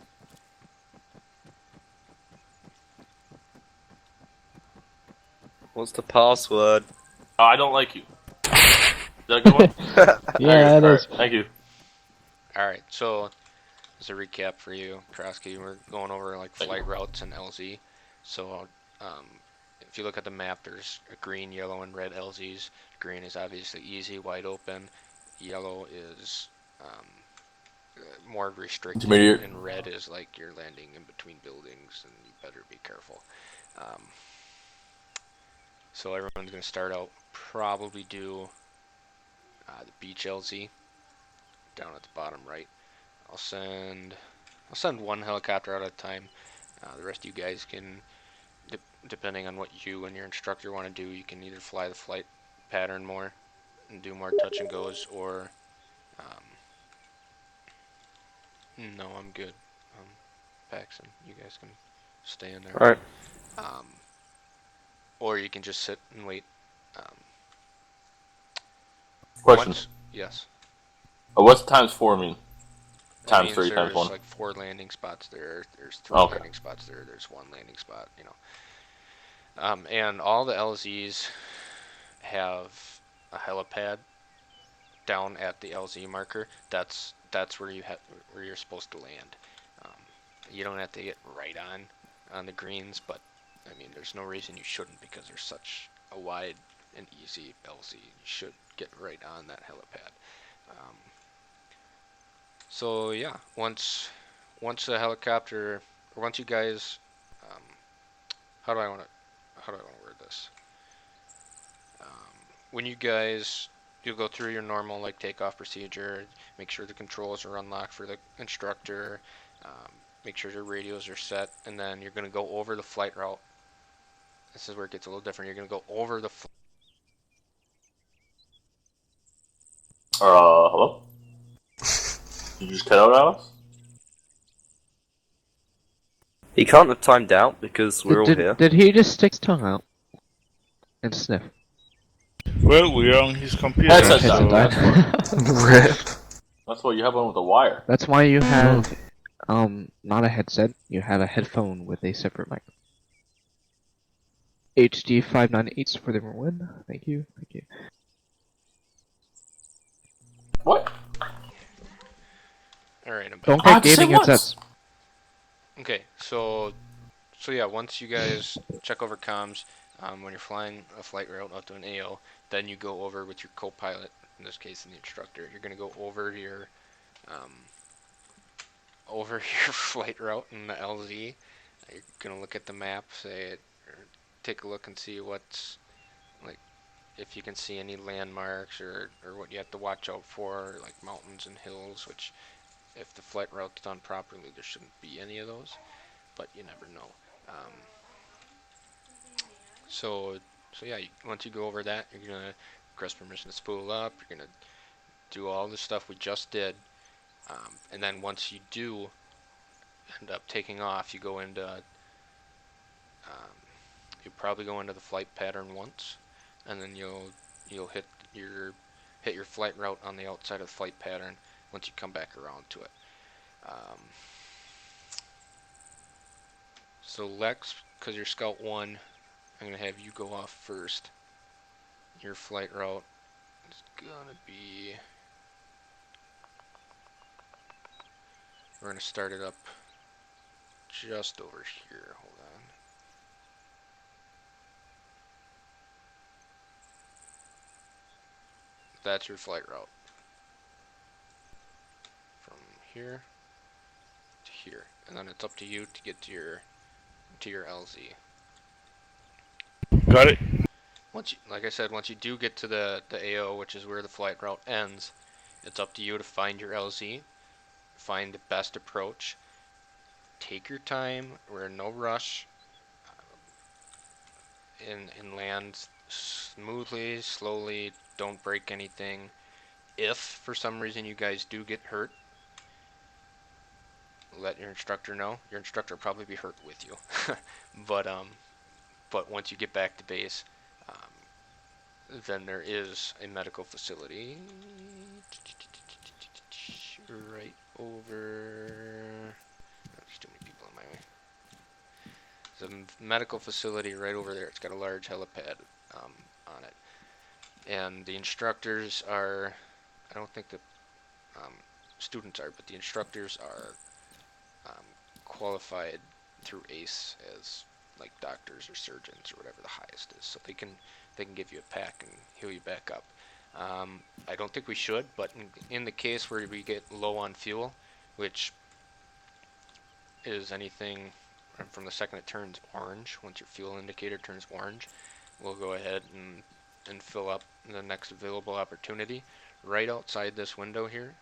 What's the password? I don't like you. Is that a good one? Yeah, it is. Thank you. All right, so as a recap for you, Krosky, we're going over like flight routes and LZ. So if you look at the map, there's a green, yellow, and red LZs. Green is obviously easy, wide open. Yellow is more restricted, Intermediate. and red is like you're landing in between buildings, and you better be careful. So everyone's gonna start out, probably do the beach LZ down at the bottom right. I'll send one helicopter out at a time. The rest of you guys can, depending on what you and your instructor want to do, you can either fly the flight pattern more and do more touch and goes, or no, I'm good. Paxton, you guys can stay in there. All right. Or you can just sit and wait. Question. Yes. What's times 4 mean? That Times means 3 times there's 1. like 4 landing spots there. There's 3 Okay. landing spots there. There's 1 landing spot. You know. And all the LZs have a helipad down at the LZ marker. That's where you're supposed to land. You don't have to get right on the greens, but I mean, there's no reason you shouldn't, because there's such a wide and easy LZ. You should get right on that helipad. So yeah, once the helicopter, or once you guys, how do I want to word this? When you guys, you'll go through your normal like takeoff procedure, make sure the controls are unlocked for the instructor, make sure your radios are set, and then you're going to go over the flight route. This is where it gets a little different. You're going to go over the Hello? You just cut out, Alice? He can't have timed out because we're all here. Did he just stick his tongue out and sniff? Well, we're on his computer. Headset Okay, down. died. That's why you have one with a wire. That's why you have not a headset. You have a headphone with a separate mic. HD 598 for the win. Thank you. Thank you. What? All right, I'm back. Don't I have get to say gaming once. headsets. Okay, so So yeah, once you guys check over comms, when you're flying a flight route out to an AO, then you go over with your co-pilot, in this case the instructor. You're gonna go um, over your flight route in the LZ. You're gonna look at the map, or take a look and see what's like, if you can see any landmarks or what you have to watch out for, like mountains and hills. Which, if the flight route's done properly, there shouldn't be any of those, but you never know. Um, So, so yeah, once you go over that, you're gonna request permission to spool up. You're gonna do all the stuff we just did, and then once you do end up taking off, you go into, you probably go into the flight pattern once, and then you'll hit your flight route on the outside of the flight pattern once you come back around to it. Um, so Lex, because you're Scout 1, I'm gonna have you go off first. Your flight route is gonna be, we're gonna start it up just over here. Hold on. That's your flight route. From here to here. And then it's up to you to get to your LZ. Got it. Like I said, once you do get to the AO, which is where the flight route ends, it's up to you to find your LZ, find the best approach, take your time, we're in no rush, and land smoothly, slowly, don't break anything. If for some reason you guys do get hurt, let your instructor know. Your instructor will probably be hurt with you. But once you get back to base, then there is a medical facility right over. There's too many people in my way. There's a medical facility right over there. It's got a large helipad on it, and the instructors are. I don't think the students are, but the instructors are qualified through ACE as like doctors or surgeons or whatever the highest is, so they can give you a pack and heal you back up. I don't think we should, but in the case where we get low on fuel, which is anything from the second it turns orange, once your fuel indicator turns orange, we'll go ahead and fill up the next available opportunity. Right outside this window here,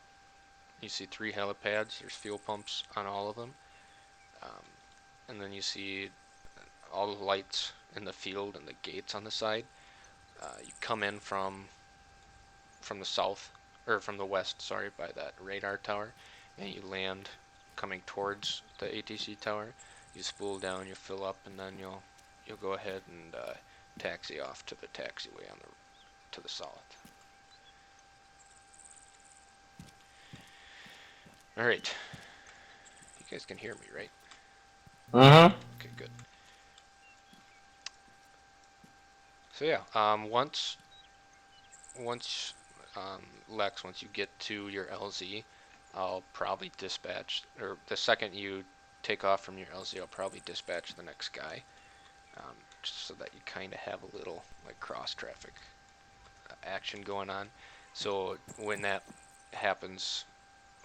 you see 3 helipads. There's fuel pumps on all of them. And then you see all the lights in the field and the gates on the side. You come in from the south, or from the west, sorry, by that radar tower, and you land coming towards the ATC tower. You spool down, you fill up, and then you'll go ahead and taxi off to the taxiway to the south. All right, you guys can hear me, right? Okay, good. So yeah, once Lex, once you get to your LZ, I'll probably dispatch, or the second you take off from your LZ, I'll probably dispatch the next guy, just so that you kind of have a little like cross traffic action going on. So when that happens,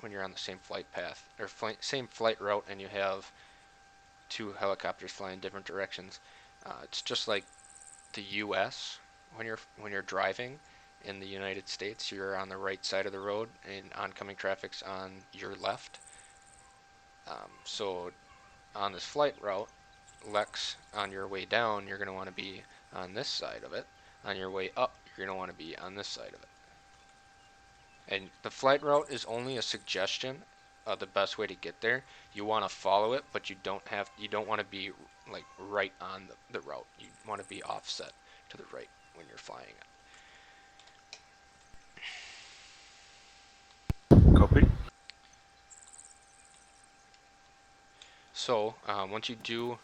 when you're on the same flight path or same flight route, and you have 2 helicopters flying different directions, it's just like the U.S. when you're driving in the United States, you're on the right side of the road and oncoming traffic's on your left. So on this flight route, Lex, on your way down, you're going to want to be on this side of it. On your way up, you're going to want to be on this side of it. And the flight route is only a suggestion of the best way to get there. You want to follow it, but you don't want to be like right on the route. You want to be offset to the right when you're flying it. Copy. So once you do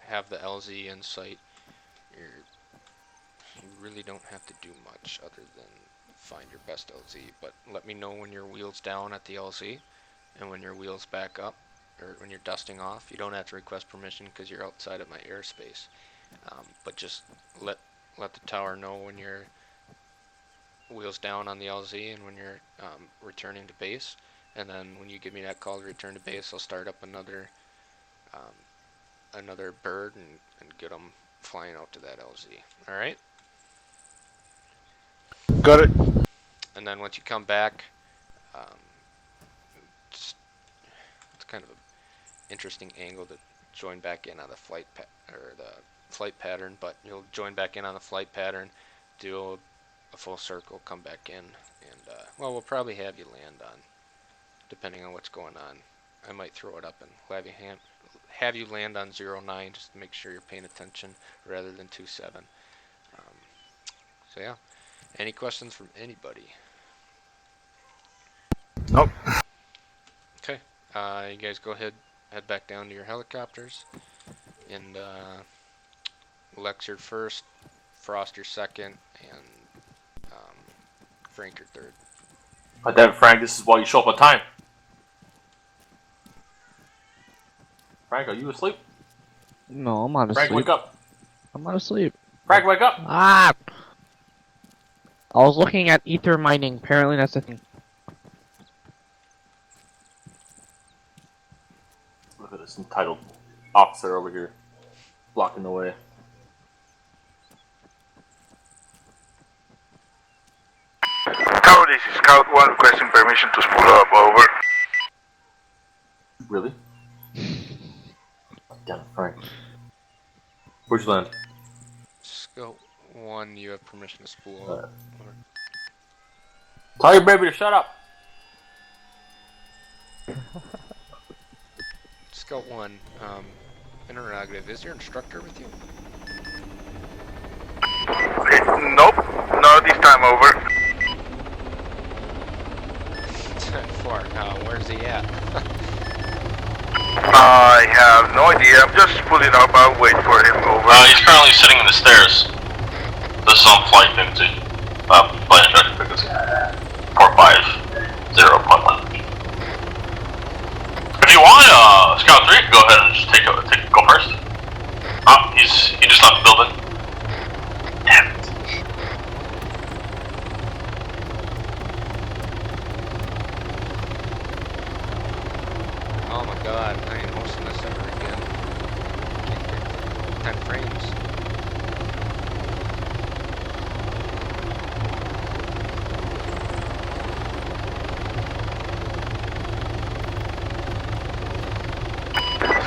have the LZ in sight, you really don't have to do much other than find your best LZ. But let me know when your wheel's down at the LZ and when your wheel's back up, or when you're dusting off, you don't have to request permission because you're outside of my airspace. But just let the tower know when you're wheels down on the LZ and when you're returning to base. And then when you give me that call to return to base, I'll start up another bird and get them flying out to that LZ. All right. Got it. And then once you come back, it's kind of an interesting angle to join back in on the flight pattern, but you'll join back in on the flight pattern, do a full circle, come back in, and well, we'll probably have you land on, depending on what's going on. I might throw it up and have you land on 09 just to make sure you're paying attention rather than 27. So yeah, any questions from anybody? Nope. Okay, you guys go ahead, head back down to your helicopters, and Lex your first, Frost your second, and Frank your third. But then, Frank, this is why you show up on time. Frank, are you asleep? No, I'm not asleep. Frank, wake up. I'm not asleep. Frank, wake up. Ah! I was looking at ether mining. Apparently that's a thing. Look at this entitled officer over here, blocking the way. Tower, this is Scout 1 requesting permission to spool up, over. Really? Damn, Frank. Where'd you land? Scout 1, you have permission to spool up. Over. Tell your baby to shut up. Scout 1, interrogative, is your instructor with you? Nope, not this time, over. 10-4, where's he at? I have no idea, I'm just pulling up, I'll wait for him, over. He's currently sitting in the stairs. This is on flight into flight instructor because 450.1. If you want, Scout 3 can go ahead and just go first. He just left the building. Damn it. Oh my god, I ain't hosting this ever again. Can't get 10 frames.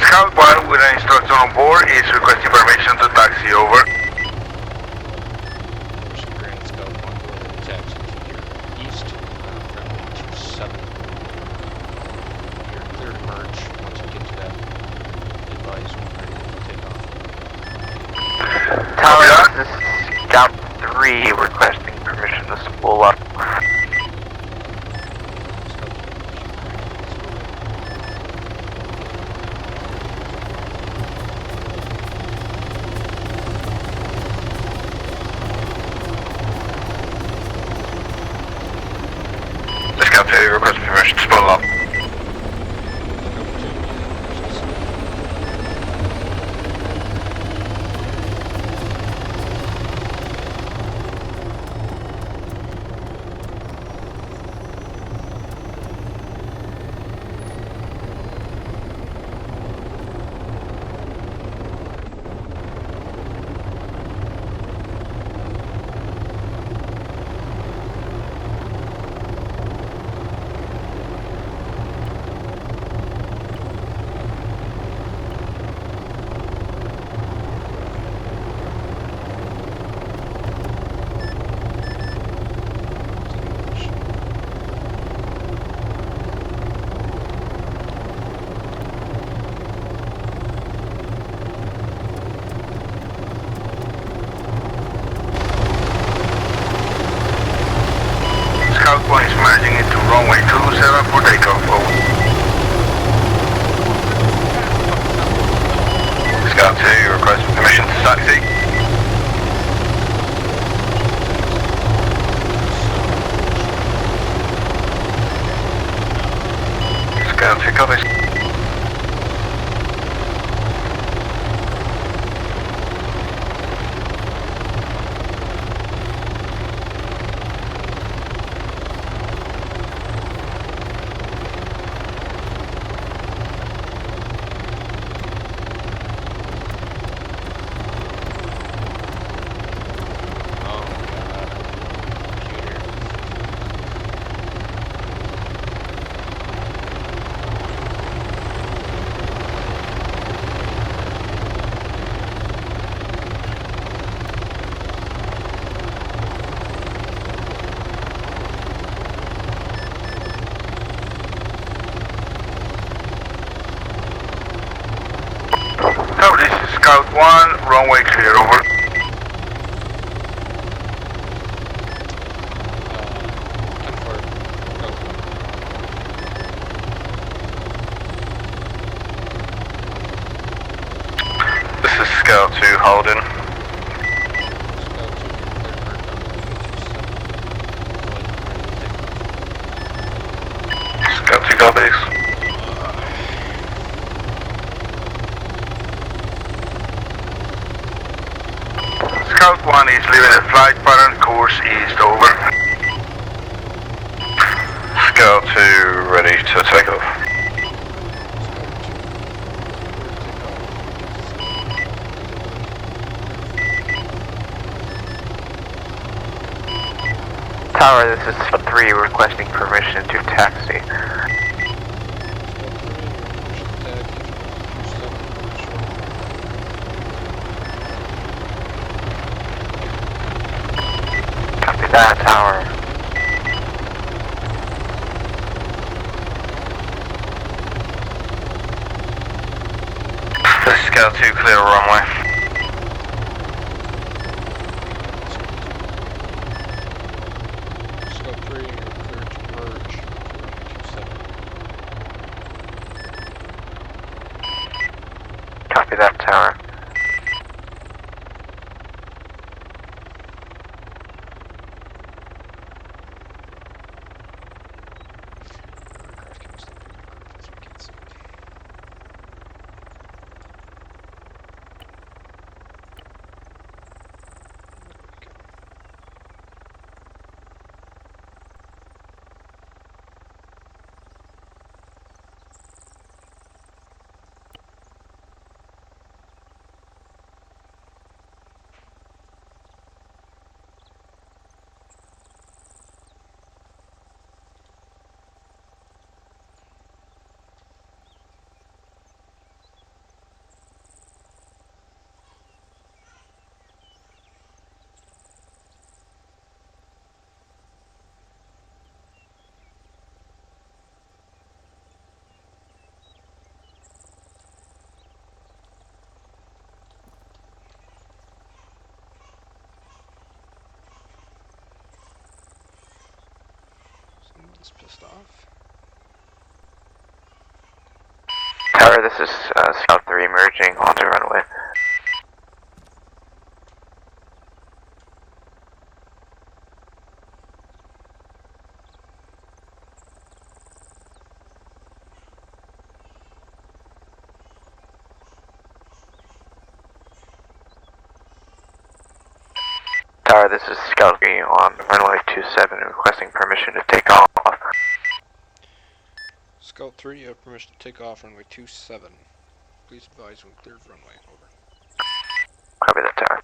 Scout 1 with an instructor on board is requesting permission to taxi, over. Permission granted, Scout 1, go ahead and taxi to your east, runway 27. You're clear to merge. Once you get to that, advise when ready to take off. Tower, this is Scout 3 requesting permission to spool up. Scout 3 requesting permission to spool up. Scout 1 is merging into runway 27 for takeoff, over. Scout 2 requesting permission to taxi. Scout 2 copies. Scout 1, runway clear, over. This is Scout 2, Holden. Scout 2, copies. Scout 1 is leaving the flight pattern, course east, over. Scout 2, ready to take off. Tower, this is Scout 3 requesting permission to taxi. Copy that, Tower. This is Scout 2, clear runway. Scout 3, you're cleared to merge. 27. Copy that, Tower. Aircraft can still pick up group as we can't see it. There we go. Someone's pissed off. Tower, this is Scout 3 merging onto runway. Tower, this is Scout 3 on runway 27 requesting permission to take off. Scout 3, you have permission to take off runway 27. Please advise when cleared of runway. Over. Copy that, Tower.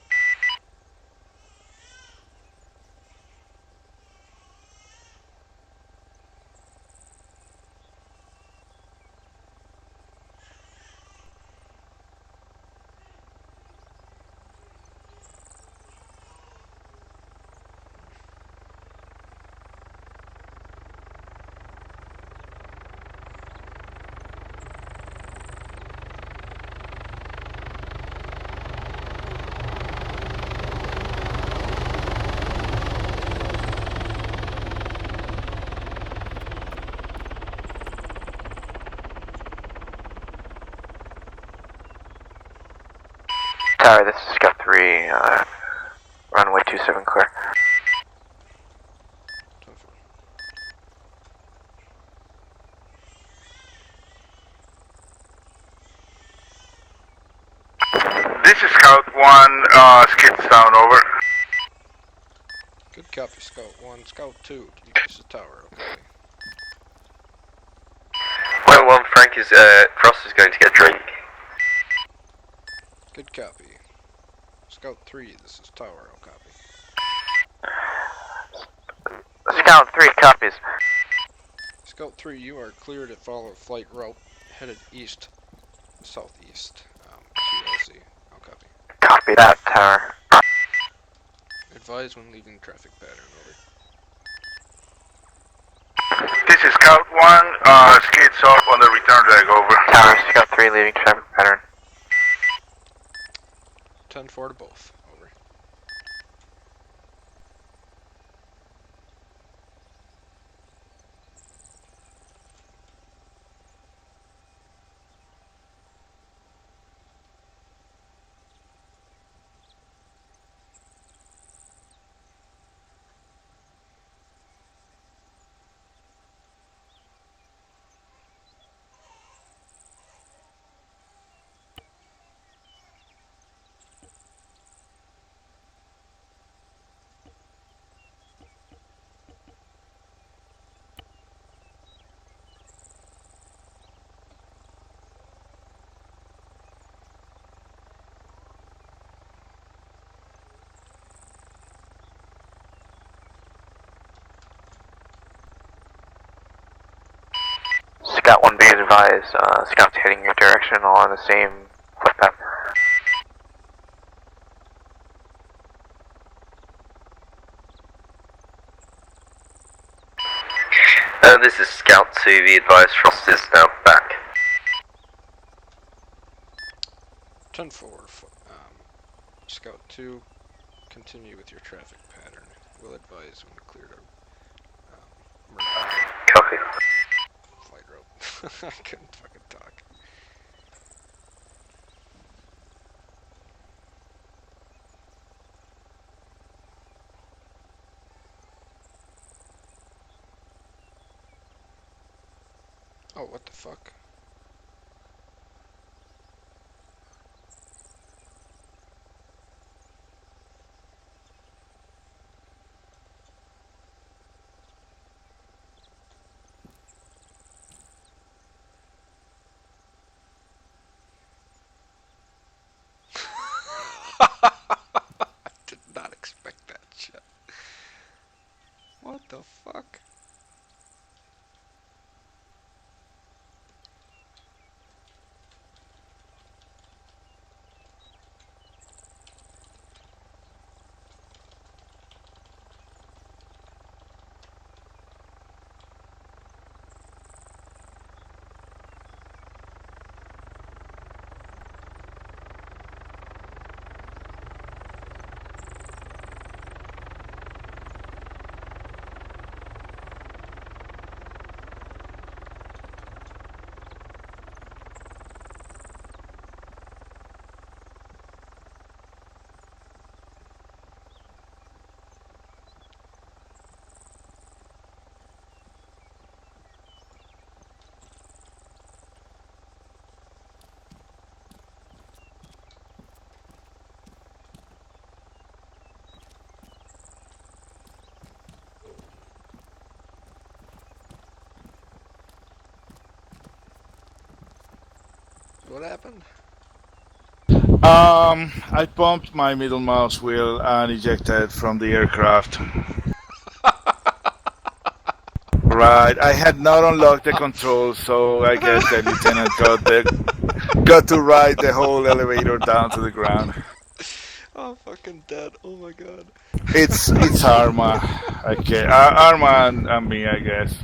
Tower, this is Scout 3, runway 27 clear. This is Scout 1, skids down, over. Good copy, Scout 1. Scout 2, this is Tower, okay. Well, Frank is, Frost is going to get a drink. Good copy. Scout 3, this is Tower, I'll copy. Scout 3 copies. Scout 3, you are cleared to follow a flight route headed east, southeast, QLC. I'll copy. Copy that, Tower. Advise when leaving traffic pattern, over. This is Scout 1, skids off on the return leg, over. Tower, Scout 3 leaving traffic pattern. 10-4 to both. Over. Scout 1 be advised, scouts heading your direction all on the same cliff path. This is Scout 2, be advised, Frost is now back. 10-4. Scout 2, continue with your traffic pattern. We'll advise when cleared our Copy. flight route. I couldn't fucking talk. Oh, what the fuck? I did not expect that shit. What the fuck? What happened? I bumped my middle mouse wheel and ejected from the aircraft. Right, I had not unlocked the controls, so I guess the lieutenant got to ride the whole elevator down to the ground. I'm fucking dead. Oh my god. It's Arma. Okay, Arma and me, I guess.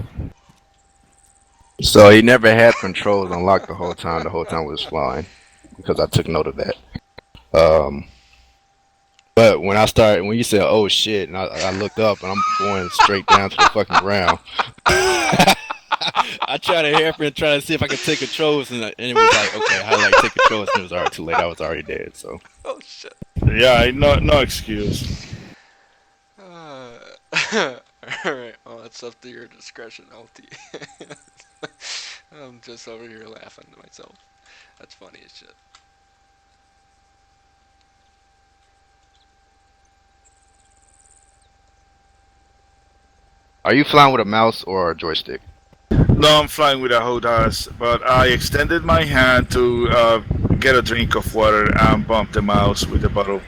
So he never had controls unlocked the whole time. The whole time we was flying, because I took note of that. But when you said "oh shit," and I looked up and I'm going straight down to the fucking ground. I tried to hairpin, try to see if I could take controls, and it was like, okay, how do I take controls? And it was already too late. I was already dead. So. Oh shit. Yeah, no excuse. Alright, well, it's up to your discretion, LT. I'm just over here laughing to myself. That's funny as shit. Are you flying with a mouse or a joystick? No, I'm flying with a HOTAS, but I extended my hand to get a drink of water and bumped the mouse with the bottle.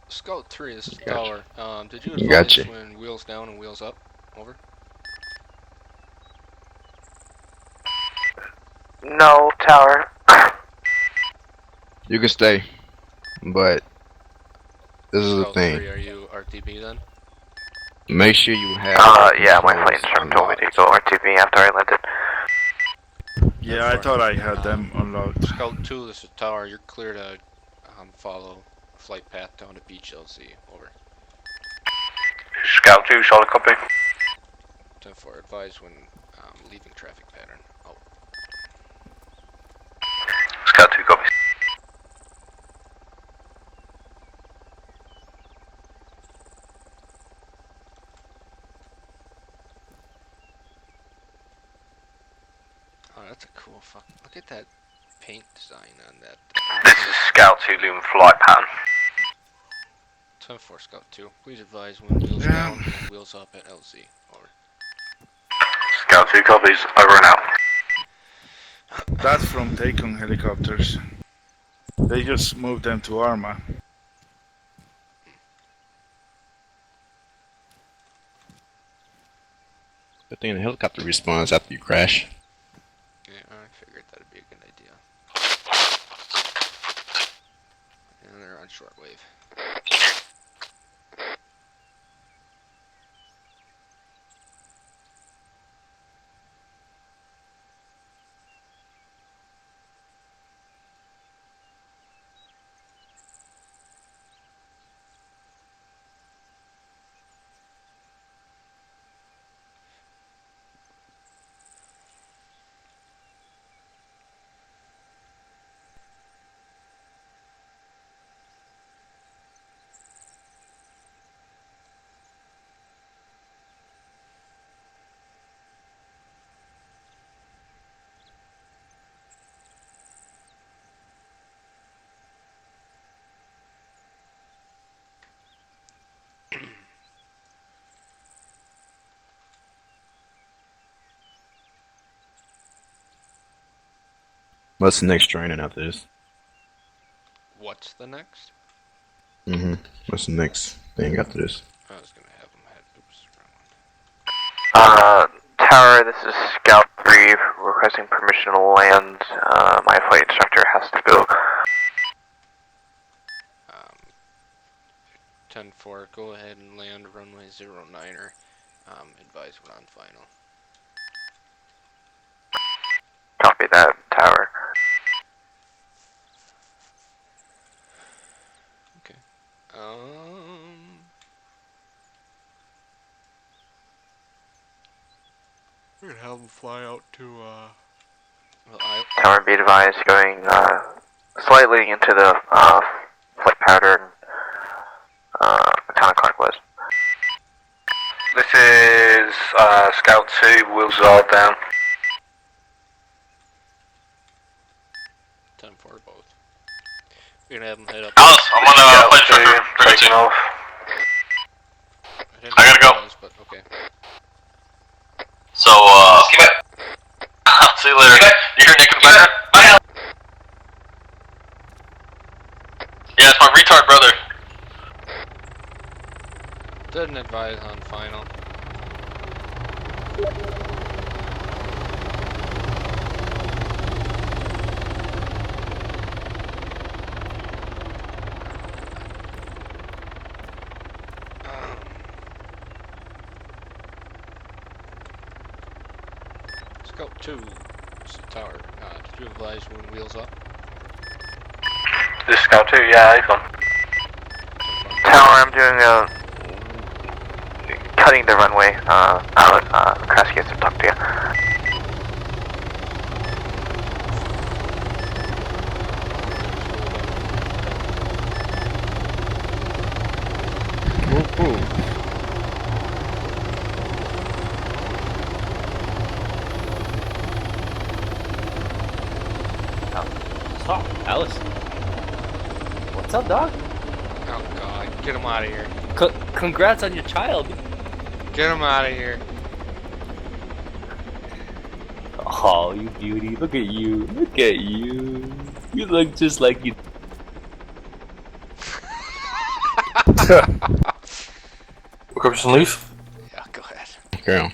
Scout 3 is Gotcha. tower. Did you advise Gotcha. when wheels down and wheels up? Over. No, tower. You can stay, but this is the Scout thing. 3, are you RTB then? Make sure you have. Yeah, my flight instructor told me to go RTB after I landed. Yeah, I thought I had them unlocked. Scout 2, this is tower. You're clear to follow flight path down to Beach LZ. Over. Scout 2, solid copy. 10-4, advise when leaving traffic pattern. Out. Scout 2, copy. Oh, that's a cool fuck. Look at that paint design on that. This is Scout 2, leaving flight pattern. 10-4, Scout 2. Please advise when wheels down and wheels up at LZ. Over. Scout 2 copies, over and out. That's from Taken helicopters. They just moved them to Arma. The thing, the helicopter respawns after you crash. Yeah, I figured that'd be a good idea. And they're on shortwave. What's the next training after this? What's the next? What's the next thing after this? I was gonna have them head. Oops, wrong one. Tower, this is Scout 3 requesting permission to land. My flight instructor has to go. 10-4, go ahead and land runway 09er. Advise when on final. Copy that, Tower. Okay. We're gonna have them fly out to, well, Tower, be advised, going slightly into the flight pattern, counterclockwise. This is Scout 2, wheels are down. 10-4 both. We're gonna have them head up. Alice, I'm on flight instructor. Taking off. I gotta go. But okay. So, I'll see you later. You hear Nick in the background? Yeah, it's my retard brother. Didn't advise on final. Scout 2, this is Tower. Did you advise when wheels up? This is Scout 2, yeah, iPhone. Tower, I'm doing cutting the runway out. Crash gets to talk to you. Stop, Alice. What's up, dog? Oh god, get him out of here. Congrats on your child. Get him out of here. Oh, you beauty. Look at you. Look at you. You look just like you. Look up some leaf. Yeah, go ahead. Girl.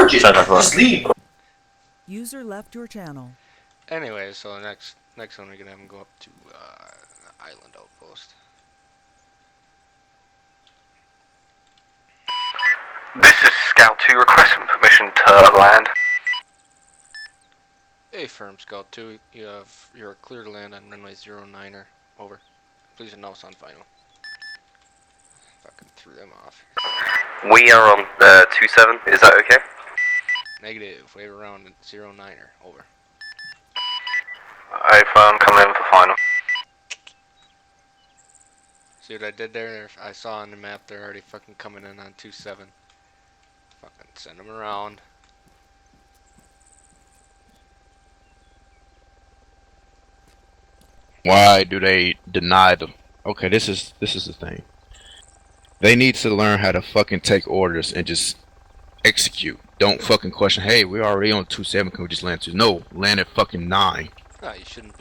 Just leave. User left your channel. Anyway, so next one we're gonna have him go up to the island outpost. This is Scout 2, requesting permission to land. Hey, Firm Scout 2, you're clear to land on runway 09er. Over. Please announce on final. Fucking threw them off. We are on 27. Is that okay? Negative. Wave around at 09er. Over. I'm coming in for final. See what I did there? I saw on the map they're already fucking coming in on 27. Fucking send them around. Why do they deny them? Okay, this is the thing. They need to learn how to fucking take orders and just execute. Don't fucking question. Hey, we're already on 27. Can we just land 2? No, land at fucking 9. No, you shouldn't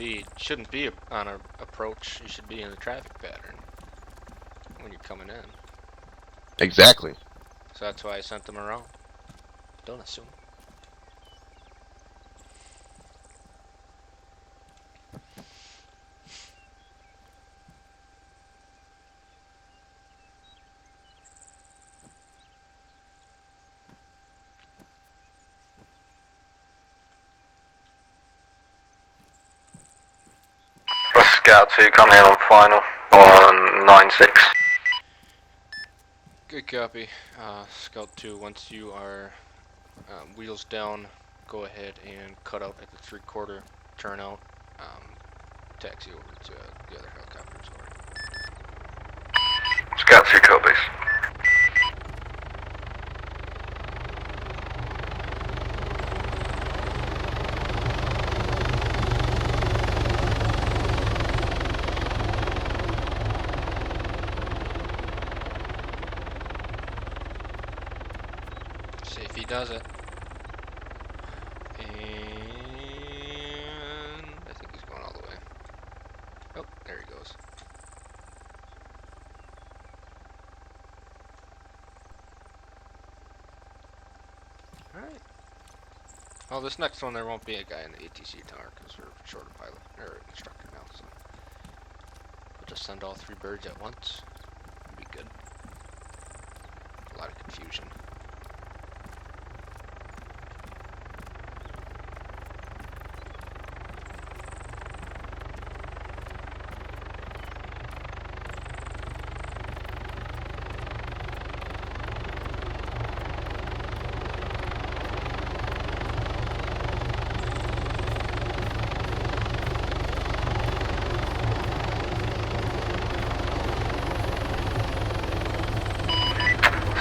be on an approach. You should be in a traffic pattern when you're coming in. Exactly. So that's why I sent them around. Don't assume. Scout 2 coming in on final on 9-6. Good copy. Scout 2, once you are wheels down, go ahead and cut out at the 3/4 turnout. Taxi over to the other helicopters. Over. Scout 2 copies. See if he does it. And I think he's going all the way. Oh, there he goes. Alright. Well, this next one there won't be a guy in the ATC tower because we're short a pilot, or instructor now, so we'll just send all 3 birds at once. It'll be good. A lot of confusion.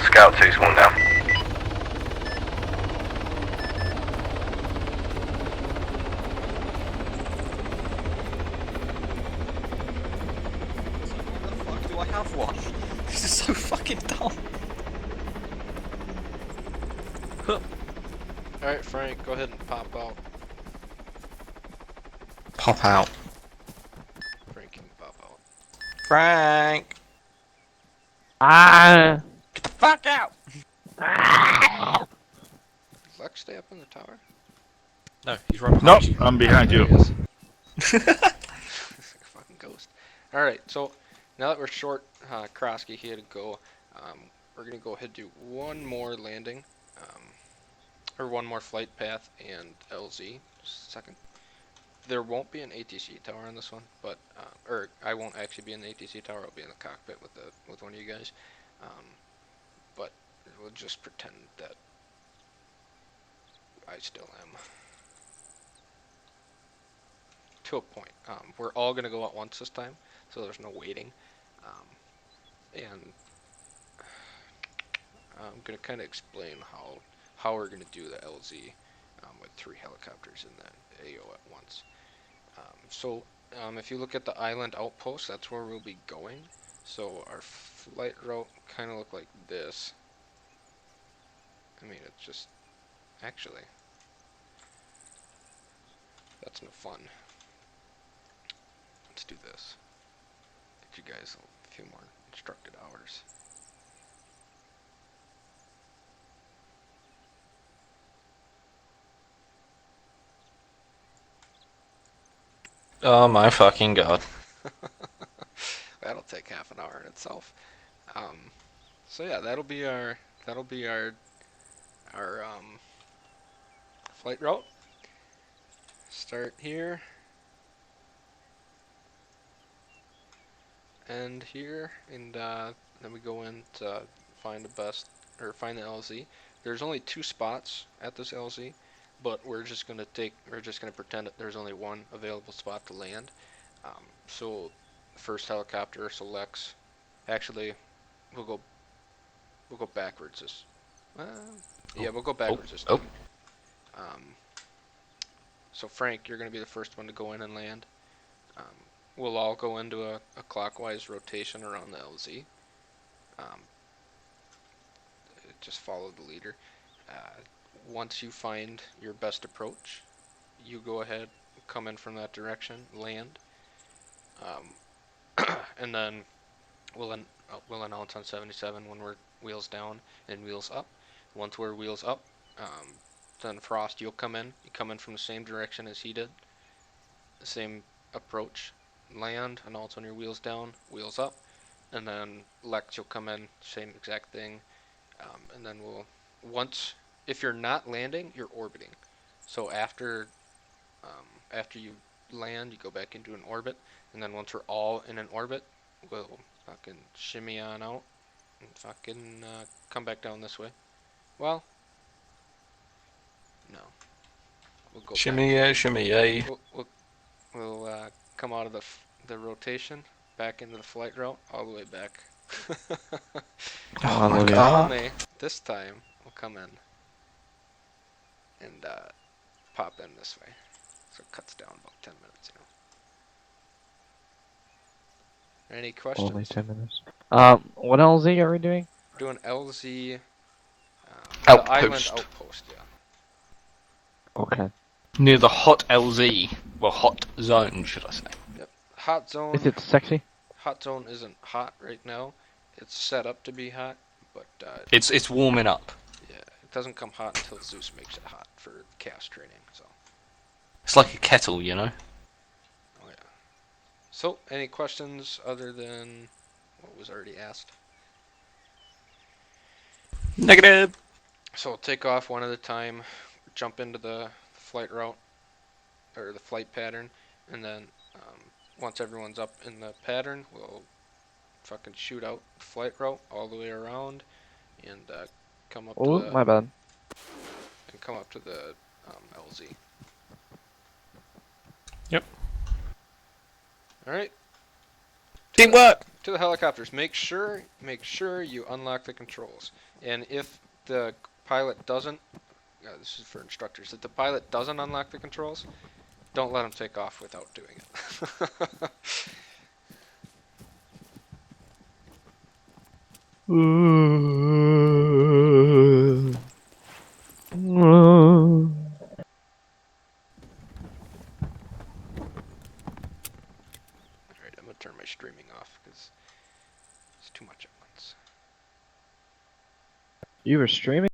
Scout 2's one down. Why the fuck do I have one? This is so fucking dumb. Alright, Frank, go ahead and pop out. Pop out. Frank can pop out. Frank! Ah! Get the fuck out! Does Lex stay up in the tower? No, he's right Nope, behind you. I'm behind you. There he is. He's like a fucking ghost. Alright, so now that we're short Krosky here to go, we're going to go ahead and do one more landing, or one more flight path and LZ. Just a second. There won't be an ATC tower on this one, but or I won't actually be in the ATC tower. I'll be in the cockpit with one of you guys. But we'll just pretend that I still am. To a point. We're all gonna go at once this time, so there's no waiting. And I'm gonna kind of explain how we're gonna do the LZ with 3 helicopters in that AO at once. So if you look at the island outpost, that's where we'll be going. So our flight route kind of look like this. I mean, it's just actually that's no fun. Let's do this. Get you guys a few more instructed hours. Oh my fucking god. That'll take half an hour in itself. So yeah, that'll be our flight route. Start here. end here, and then we go in to find find the LZ. There's only 2 spots at this LZ, but we're just gonna pretend that there's only one available spot to land. So first helicopter selects. Actually, we'll go backwards this. Yeah, we'll go backwards this time. So Frank, you're gonna be the first one to go in and land. We'll all go into a clockwise rotation around the LZ. Just follow the leader. Once you find your best approach, you go ahead, come in from that direction, land, and then we'll announce on 77 when we're wheels down and wheels up. Once we're wheels up, then Frost, you'll come in. You come in from the same direction as he did, the same approach, land, announce on your wheels down, wheels up, and then Lex, you'll come in, same exact thing, and then if you're not landing, you're orbiting. So after you land, you go back into an orbit, and then once we're all in an orbit, we'll fucking shimmy on out and fucking come back down this way. Well, no. We'll go Shimmy yeah, shimmy yeah. We'll come out of the rotation, back into the flight route, all the way back. Oh my God. Only this time we'll come in and pop in this way. So it cuts down about 10 minutes, Any questions? Only 10 minutes. What LZ are we doing? Doing LZ. Outpost. The island outpost, yeah. Okay. Near the hot LZ. Well, hot zone, should I say. Yep. Hot zone. Is it sexy? Hot zone isn't hot right now. It's set up to be hot, but It's warming up. yeah, it doesn't come hot until Zeus makes it hot for cast training. So. It's like a kettle, you know? Oh yeah. So, any questions other than what was already asked? Negative. So we'll take off one at a time, jump into the flight route, or the flight pattern, and then once everyone's up in the pattern, we'll fucking shoot out the flight route all the way around, and come up Oh, to the, my bad. and come up to the LZ. Yep. All right. Teamwork! To the helicopters. Make sure you unlock the controls. And if the pilot doesn't, this is for instructors, if the pilot doesn't unlock the controls, don't let him take off without doing it. Alright, I'm gonna turn my streaming off because it's too much at once. You were streaming?